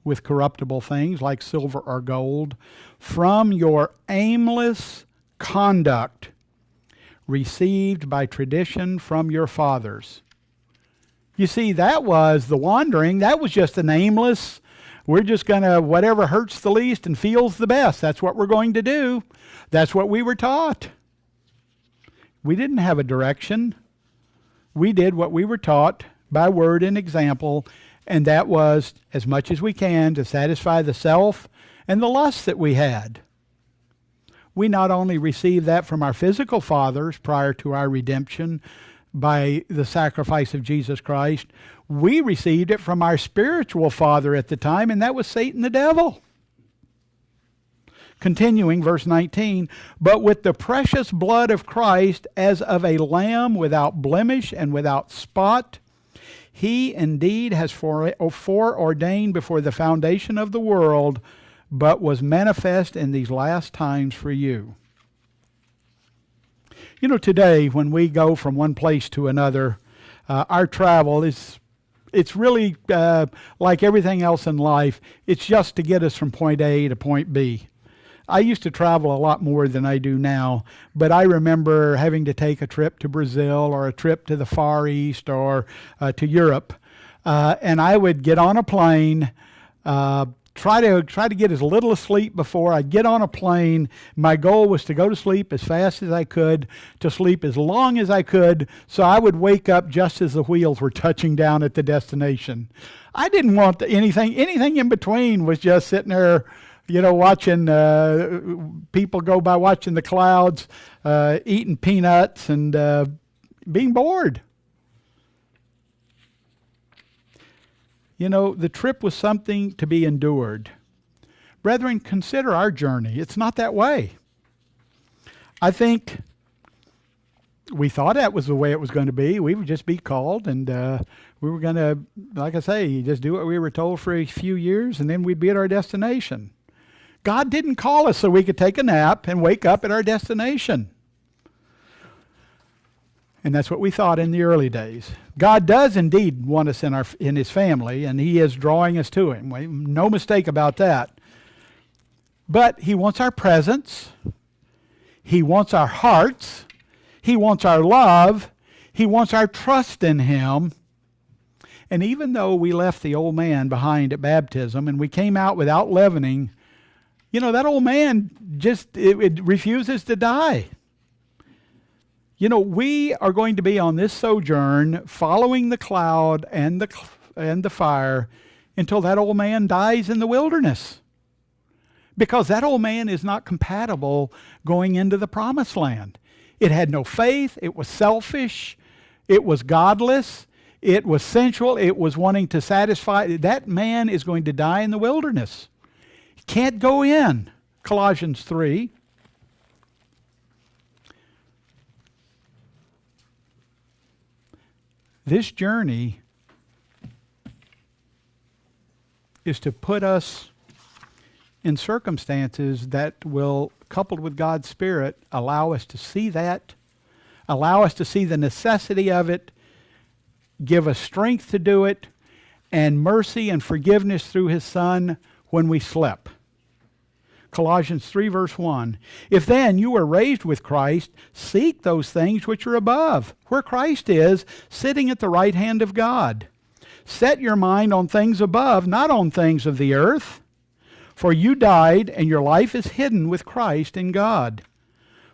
with corruptible things like silver or gold from your aimless conduct received by tradition from your fathers." You see, that was the wandering. That was just an aimless, we're just going to, whatever hurts the least and feels the best, that's what we're going to do. That's what we were taught. We didn't have a direction. We did what we were taught by word and example, and that was, as much as we can, to satisfy the self and the lust that we had. We not only received that from our physical fathers prior to our redemption by the sacrifice of Jesus Christ, we received it from our spiritual father at the time, and that was Satan the devil. Continuing, verse 19, "But with the precious blood of Christ, as of a lamb without blemish and without spot, he indeed has foreordained before the foundation of the world, but was manifest in these last times for you." You know, today when we go from one place to another, our travel it's really like everything else in life. It's just to get us from point A to point B. I used to travel a lot more than I do now, but I remember having to take a trip to Brazil or a trip to the Far East or to Europe, and I would get on a plane, try to get as little sleep before I'd get on a plane. My goal was to go to sleep as fast as I could, to sleep as long as I could, so I would wake up just as the wheels were touching down at the destination. I didn't want anything in between was just sitting there, you know, watching people go by, watching the clouds, eating peanuts and being bored. You know, the trip was something to be endured. Brethren, consider our journey. It's not that way. I think we thought that was the way it was going to be. We would just be called, and we were going to, like I say, just do what we were told for a few years, and then we'd be at our destination. God didn't call us so we could take a nap and wake up at our destination. And that's what we thought in the early days. God does indeed want us in His family, and He is drawing us to Him. No mistake about that. But He wants our presence. He wants our hearts. He wants our love. He wants our trust in Him. And even though we left the old man behind at baptism and we came out without leavening, you know, that old man it refuses to die. You know, we are going to be on this sojourn following the cloud and the fire until that old man dies in the wilderness. Because that old man is not compatible going into the promised land. It had no faith. It was selfish. It was godless. It was sensual. It was wanting to satisfy. That man is going to die in the wilderness. He can't go in. Colossians 3. This journey is to put us in circumstances that will, coupled with God's Spirit, allow us to see that, allow us to see the necessity of it, give us strength to do it, and mercy and forgiveness through His Son when we slip. Colossians 3 verse 1. If then you were raised with Christ, seek those things which are above, where Christ is, sitting at the right hand of God. Set your mind on things above, not on things of the earth. For you died, and your life is hidden with Christ in God.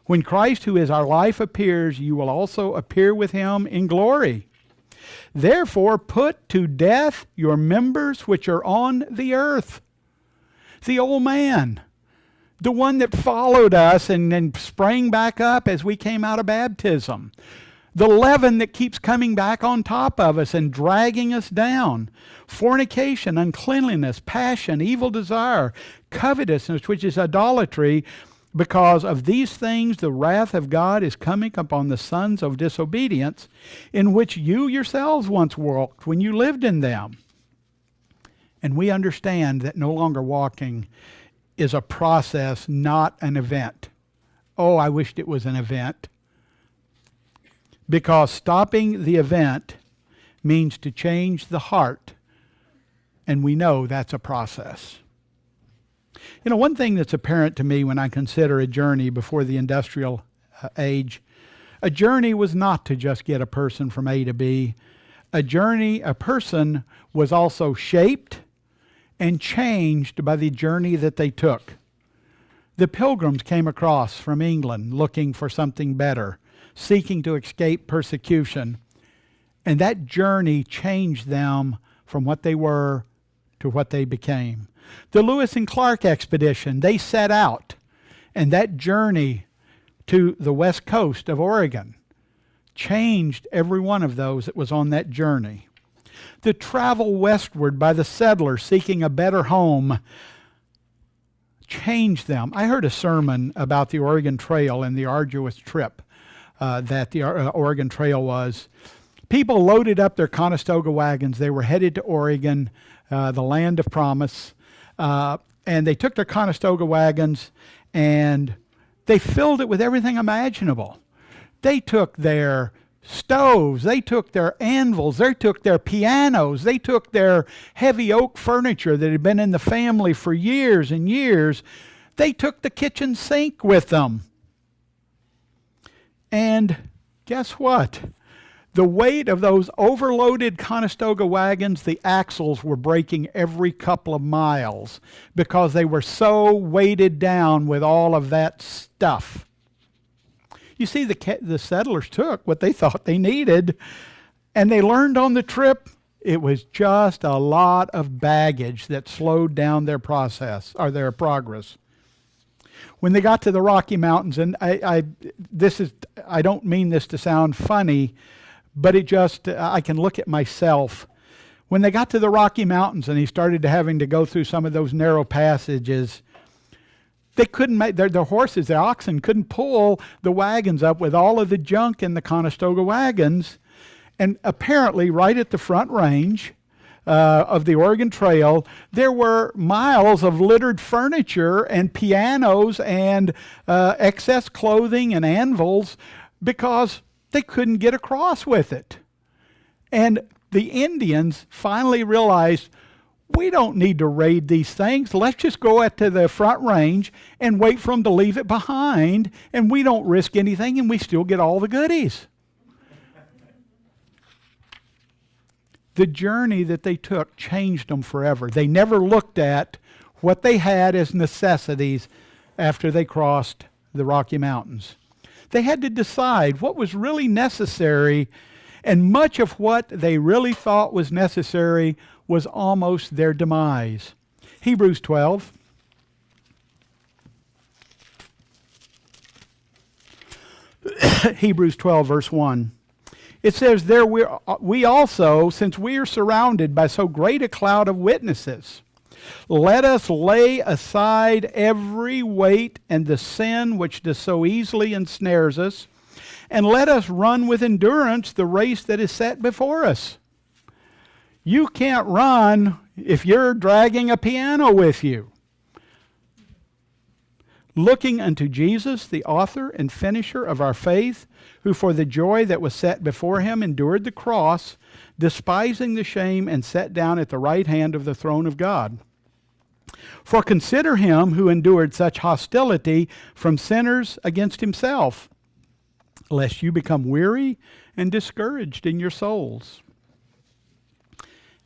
When Christ, who is our life, appears, you will also appear with him in glory. Therefore, put to death your members which are on the earth. The old man, the one that followed us and then sprang back up as we came out of baptism. The leaven that keeps coming back on top of us and dragging us down. Fornication, uncleanliness, passion, evil desire, covetousness, which is idolatry. Because of these things, the wrath of God is coming upon the sons of disobedience, in which you yourselves once walked when you lived in them. And we understand that no longer walking is a process, not an event. Oh, I wished it was an event. Because stopping the event means to change the heart, and we know that's a process. You know, one thing that's apparent to me when I consider a journey before the industrial age, a journey was not to just get a person from A to B. A person was also shaped and changed by the journey that they took. The Pilgrims came across from England looking for something better, seeking to escape persecution. And that journey changed them from what they were to what they became. The Lewis and Clark expedition, they set out, and that journey to the west coast of Oregon changed every one of those that was on that journey. The travel westward by the settlers seeking a better home changed them. I heard a sermon about the Oregon Trail and the arduous trip that the Oregon Trail was. People loaded up their Conestoga wagons. They were headed to Oregon, the land of promise, and they took their Conestoga wagons and they filled it with everything imaginable. They took their stoves, they took their anvils, they took their pianos, they took their heavy oak furniture that had been in the family for years and years. They took the kitchen sink with them. And guess what? The weight of those overloaded Conestoga wagons, the axles were breaking every couple of miles because they were so weighted down with all of that stuff. You see, the settlers took what they thought they needed, and they learned on the trip it was just a lot of baggage that slowed down their process or their progress. When they got to the Rocky Mountains, and I don't mean this to sound funny, but I can look at myself. When they got to the Rocky Mountains and he started having to go through some of those narrow passages, they couldn't make, their horses, their oxen couldn't pull the wagons up with all of the junk in the Conestoga wagons. And apparently right at the front range of the Oregon Trail, there were miles of littered furniture and pianos and excess clothing and anvils because they couldn't get across with it. And the Indians finally realized, we don't need to raid these things. Let's just go out to the front range and wait for them to leave it behind, and we don't risk anything, and we still get all the goodies. The journey that they took changed them forever. They never looked at what they had as necessities after they crossed the Rocky Mountains. They had to decide what was really necessary, and much of what they really thought was necessary was almost their demise. Hebrews 12. Hebrews 12, verse 1. It says, there we also, since we are surrounded by so great a cloud of witnesses, let us lay aside every weight and the sin which does so easily ensnares us, and let us run with endurance the race that is set before us. You can't run if you're dragging a piano with you. Looking unto Jesus, the author and finisher of our faith, who for the joy that was set before him endured the cross, despising the shame, and sat down at the right hand of the throne of God. For consider him who endured such hostility from sinners against himself, lest you become weary and discouraged in your souls.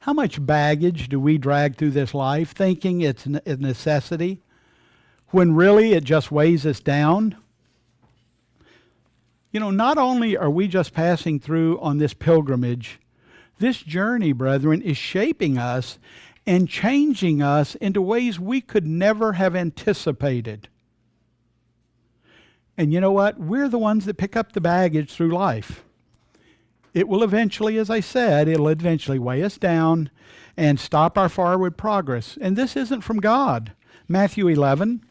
How much baggage do we drag through this life thinking it's a necessity, when really it just weighs us down? Not only are we just passing through on this pilgrimage, this journey, brethren, is shaping us and changing us into ways we could never have anticipated. And you know what? We're the ones that pick up the baggage through life. It will eventually, as I said, it'll eventually weigh us down and stop our forward progress. And this isn't from God. Matthew 11.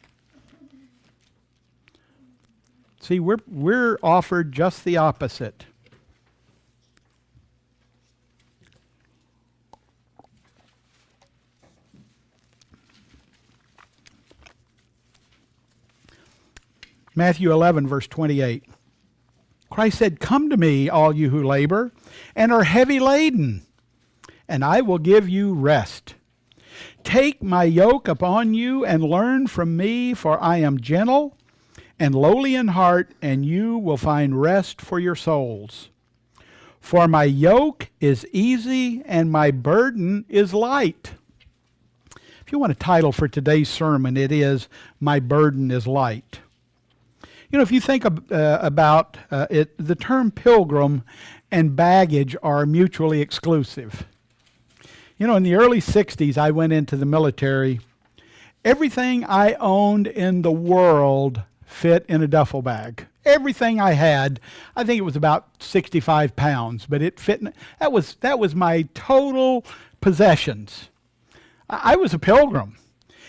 See, we're offered just the opposite. Matthew 11, verse 28. Christ said, "Come to me, all you who labor and are heavy laden, and I will give you rest. Take my yoke upon you and learn from me, for I am gentle and lowly in heart, and you will find rest for your souls. For my yoke is easy and my burden is light." If you want a title for today's sermon, it is "My Burden is Light." If you think about it, the term pilgrim and baggage are mutually exclusive. In the early 60s, I went into the military. Everything I owned in the world fit in a duffel bag. Everything I had, I think it was about 65 pounds, but it fit. That was my total possessions. I was a pilgrim.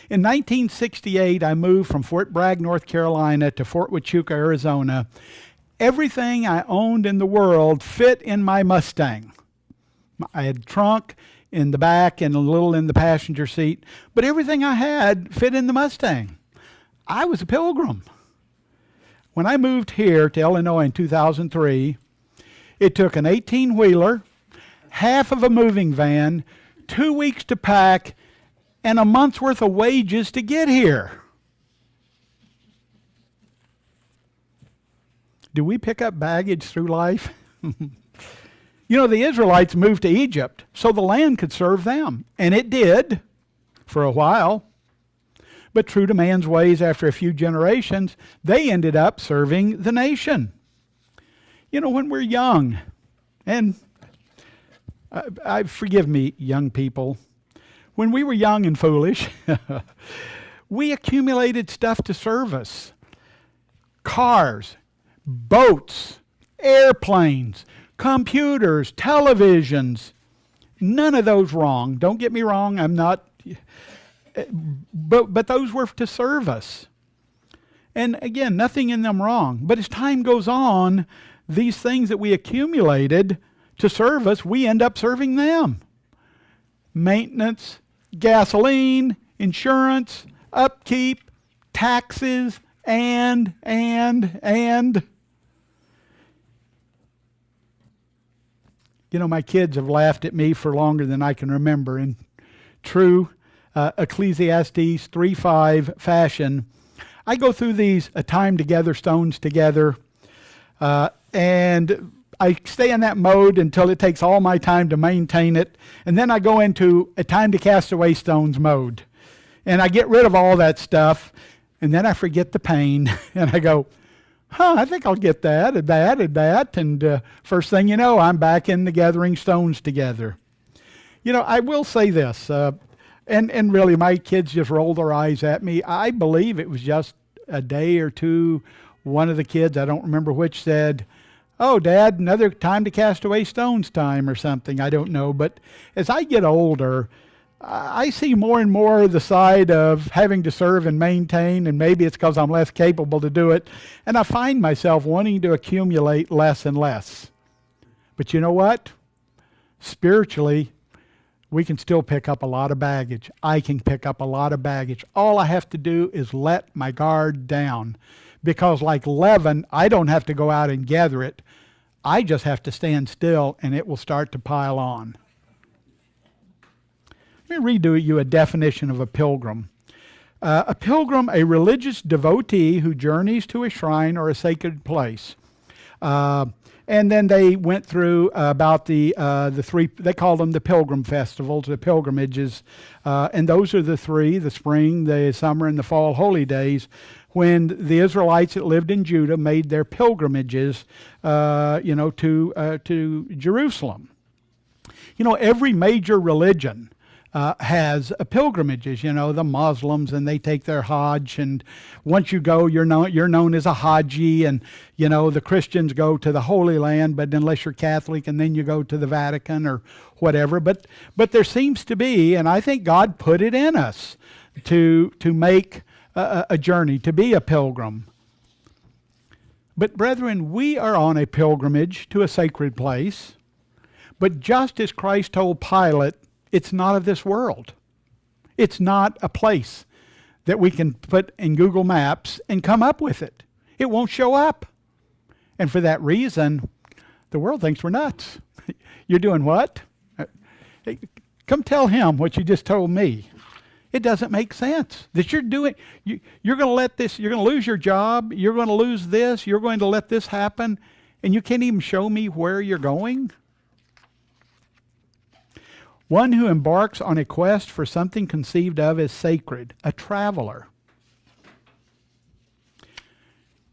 In 1968, I moved from Fort Bragg, North Carolina to Fort Huachuca, Arizona. Everything I owned in the world fit in my Mustang. I had a trunk in the back and a little in the passenger seat, but everything I had fit in the Mustang. I was a pilgrim. When I moved here to Illinois in 2003, it took an 18-wheeler, half of a moving van, 2 weeks to pack, and a month's worth of wages to get here. Do we pick up baggage through life? The Israelites moved to Egypt so the land could serve them. And it did for a while. But true to man's ways, after a few generations, they ended up serving the nation. When we're young, and forgive me, young people, when we were young and foolish, we accumulated stuff to serve us. Cars, boats, airplanes, computers, televisions. None of those wrong. Don't get me wrong, I'm not. But those were to serve us. And again, nothing in them wrong. But as time goes on, these things that we accumulated to serve us, we end up serving them. Maintenance, gasoline, insurance, upkeep, taxes, and. My kids have laughed at me for longer than I can remember. In true Ecclesiastes 3:5 fashion, I go through these a time together, stones together, and I stay in that mode until it takes all my time to maintain it, and then I go into a time to cast away stones mode. And I get rid of all that stuff, and then I forget the pain, and I go, I think I'll get that, and first thing you know, I'm back in the gathering stones together. I will say this, and really my kids just rolled their eyes at me. I believe it was just a day or two, one of the kids, I don't remember which, said, "Oh, Dad, another time to cast away stones time," or something. I don't know. But as I get older, I see more and more the side of having to serve and maintain, and maybe it's because I'm less capable to do it, and I find myself wanting to accumulate less and less. But you know what? Spiritually, we can still pick up a lot of baggage. I can pick up a lot of baggage. All I have to do is let my guard down. Because like leaven, I don't have to go out and gather it. I just have to stand still and it will start to pile on. Let me read to you a definition of a pilgrim. A pilgrim, a religious devotee who journeys to a shrine or a sacred place. And then they went through about the three, they called them the pilgrim festivals, the pilgrimages. And those are the three, the spring, the summer, and the fall holy days, when the Israelites that lived in Judah made their pilgrimages, to Jerusalem. Every major religion has pilgrimages. The Muslims, and they take their Hajj, and once you go, you're known as a Haji, and the Christians go to the Holy Land, but unless you're Catholic, and then you go to the Vatican or whatever. But there seems to be, and I think God put it in us to make a journey, to be a pilgrim. But brethren, we are on a pilgrimage to a sacred place. But just as Christ told Pilate, it's not of this world. It's not a place that we can put in Google Maps and come up with it. It won't show up. And for that reason, the world thinks we're nuts. You're doing what? Come tell him what you just told me. It doesn't make sense that you're doing. You're going to let this. You're going to lose your job. You're going to lose this. You're going to let this happen, and you can't even show me where you're going. One who embarks on a quest for something conceived of as sacred, a traveler.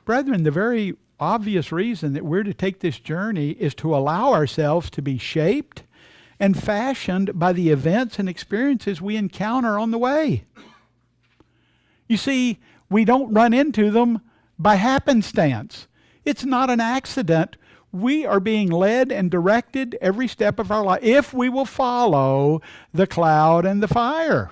Brethren, the very obvious reason that we're to take this journey is to allow ourselves to be shaped and fashioned by the events and experiences we encounter on the way. You see, we don't run into them by happenstance. It's not an accident. We are being led and directed every step of our life if we will follow the cloud and the fire.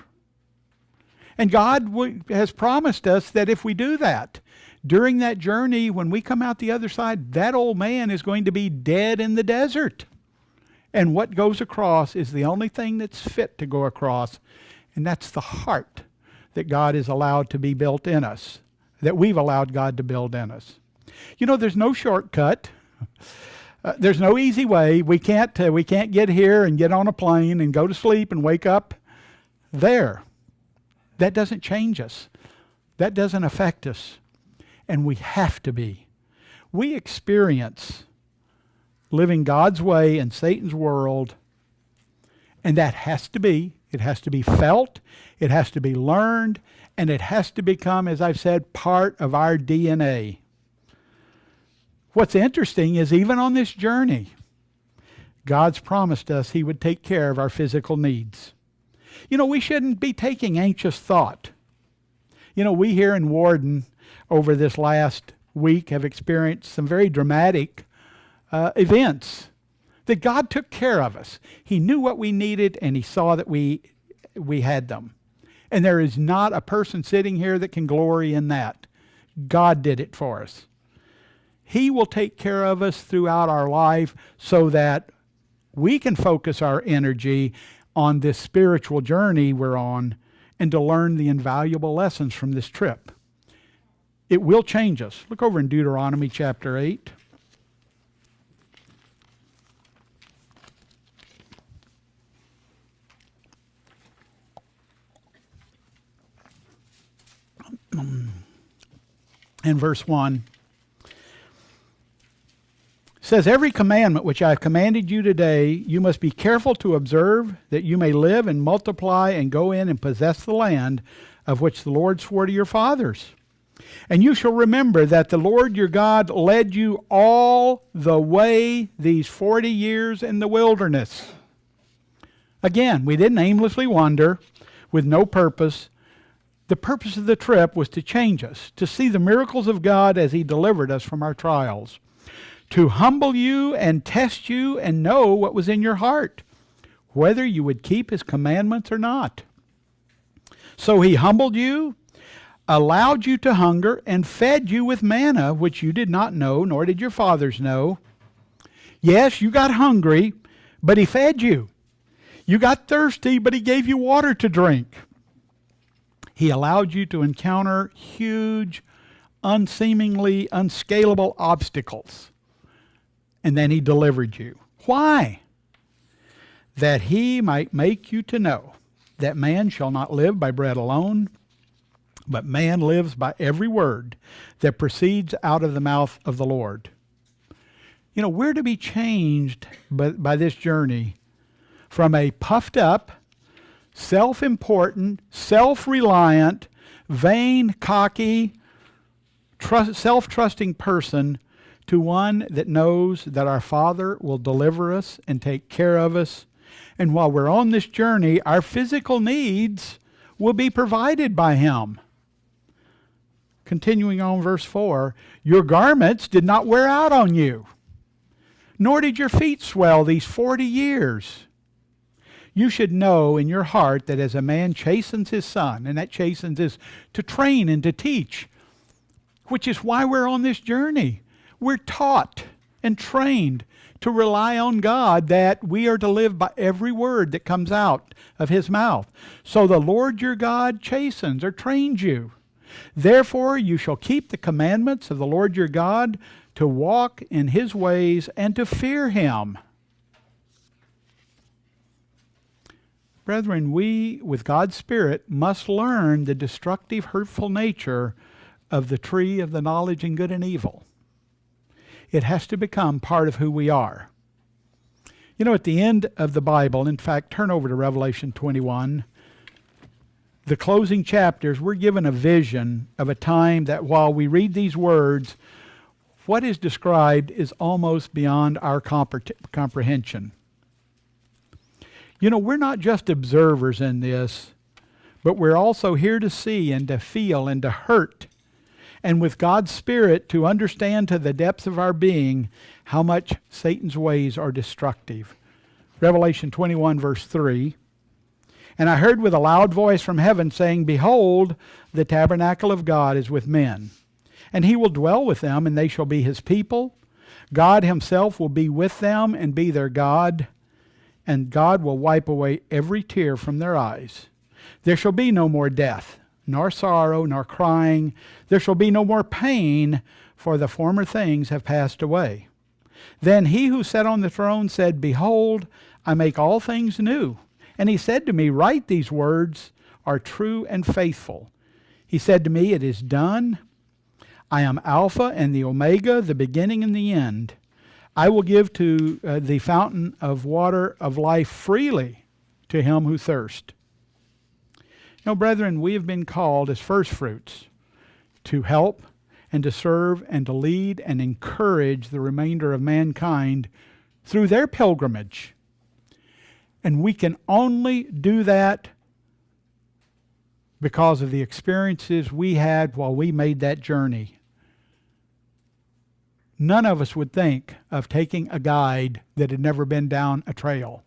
And God has promised us that if we do that, during that journey, when we come out the other side, that old man is going to be dead in the desert. And what goes across is the only thing that's fit to go across, and that's the heart that God has allowed to be built in us, that we've allowed God to build in us. There's no shortcut. There's no easy way. We can't get here and get on a plane and go to sleep and wake up there. That doesn't change us. That doesn't affect us. And we have to be. We experience living God's way in Satan's world, and it has to be felt, it has to be learned, and it has to become, as I've said, part of our DNA. What's interesting is even on this journey, God's promised us He would take care of our physical needs. We shouldn't be taking anxious thought. We here in Warden over this last week have experienced some very dramatic events that God took care of us. He knew what we needed, and He saw that we had them. And there is not a person sitting here that can glory in that. God did it for us. He will take care of us throughout our life so that we can focus our energy on this spiritual journey we're on and to learn the invaluable lessons from this trip. It will change us. Look over in Deuteronomy chapter 8. In verse 1, says, "Every commandment which I have commanded you today, you must be careful to observe, that you may live and multiply and go in and possess the land of which the Lord swore to your fathers. And you shall remember that the Lord your God led you all the way these 40 years in the wilderness." Again, we didn't aimlessly wander with no purpose. The purpose of the trip was to change us, to see the miracles of God as He delivered us from our trials, to humble you and test you and know what was in your heart, whether you would keep His commandments or not. So He humbled you, allowed you to hunger, and fed you with manna, which you did not know, nor did your fathers know. Yes, you got hungry, but He fed you. You got thirsty, but He gave you water to drink. He allowed you to encounter huge, unseemingly unscalable obstacles. And then He delivered you. Why? That He might make you to know that man shall not live by bread alone, but man lives by every word that proceeds out of the mouth of the Lord. You know, we're to be changed by this journey from a puffed up, self-important, self-reliant, vain, cocky, self-trusting person to one that knows that our Father will deliver us and take care of us. And while we're on this journey, our physical needs will be provided by Him. Continuing on verse 4, your garments did not wear out on you, nor did your feet swell these 40 years. You should know in your heart that as a man chastens his son, and that chastens is to train and to teach, which is why we're on this journey. We're taught and trained to rely on God, that we are to live by every word that comes out of His mouth. So the Lord your God chastens or trains you. Therefore you shall keep the commandments of the Lord your God, to walk in His ways and to fear Him. Brethren, we, with God's Spirit, must learn the destructive, hurtful nature of the tree of the knowledge of good and evil. It has to become part of who we are. You know, at the end of the Bible, in fact, turn over to Revelation 21, the closing chapters, we're given a vision of a time that while we read these words, what is described is almost beyond our comprehension. You know, we're not just observers in this, but we're also here to see and to feel and to hurt, and with God's Spirit to understand to the depths of our being how much Satan's ways are destructive. Revelation 21 verse 3, and I heard with a loud voice from heaven saying, behold, the tabernacle of God is with men, and He will dwell with them, and they shall be His people. God Himself will be with them and be their God, and God will wipe away every tear from their eyes. There shall be no more death, nor sorrow, nor crying. There shall be no more pain, for the former things have passed away. Then He who sat on the throne said, behold, I make all things new. And He said to me, write, these words are true and faithful. He said to me, it is done. I am Alpha and the Omega, the beginning and the end. I will give to the fountain of water of life freely to him who thirsts. Now, brethren, we have been called as firstfruits to help and to serve and to lead and encourage the remainder of mankind through their pilgrimage. And we can only do that because of the experiences we had while we made that journey. None of us would think of taking a guide that had never been down a trail.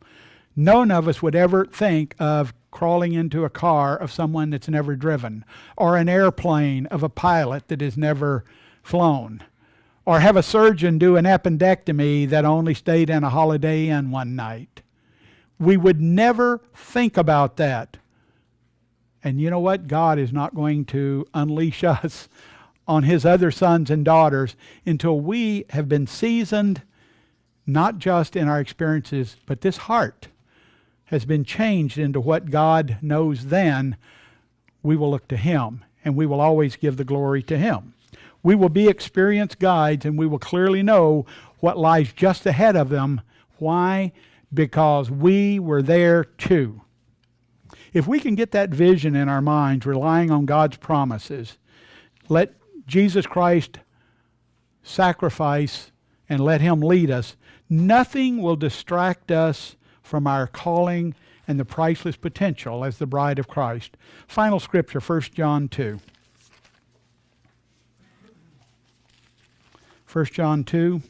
None of us would ever think of crawling into a car of someone that's never driven, or an airplane of a pilot that has never flown, or have a surgeon do an appendectomy that only stayed in a Holiday Inn one night. We would never think about that. And you know what? God is not going to unleash us on His other sons and daughters until we have been seasoned, not just in our experiences, but this heart has been changed into what God knows. Then we will look to Him, and we will always give the glory to Him. We will be experienced guides, and we will clearly know what lies just ahead of them. Why? Because we were there too. If we can get that vision in our minds, relying on God's promises, let Jesus Christ sacrifice and let Him lead us, nothing will distract us from our calling and the priceless potential as the bride of Christ. Final scripture, 1 John 2. 1 John 2,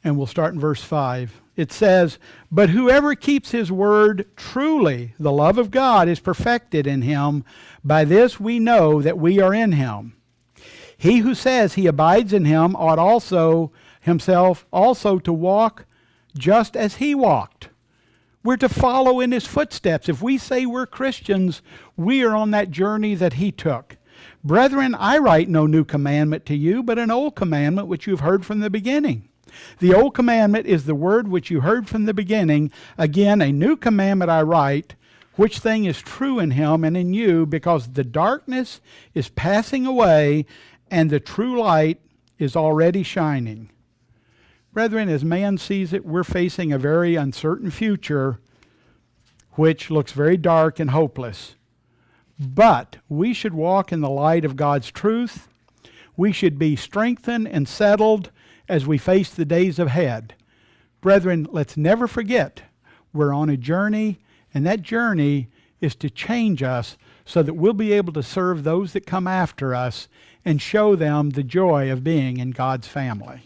and we'll start in verse 5. It says, but whoever keeps His word, truly the love of God is perfected in him. By this we know that we are in Him. He who says he abides in Him ought also himself also to walk just as He walked. We're to follow in His footsteps. If we say we're Christians, we are on that journey that He took. Brethren, I write no new commandment to you, but an old commandment which you've heard from the beginning. The old commandment is the word which you heard from the beginning. Again, a new commandment I write, which thing is true in Him and in you, because the darkness is passing away, and the true light is already shining. Brethren, as man sees it, we're facing a very uncertain future which looks very dark and hopeless. But we should walk in the light of God's truth. We should be strengthened and settled as we face the days ahead. Brethren, let's never forget we're on a journey, and that journey is to change us so that we'll be able to serve those that come after us and show them the joy of being in God's family.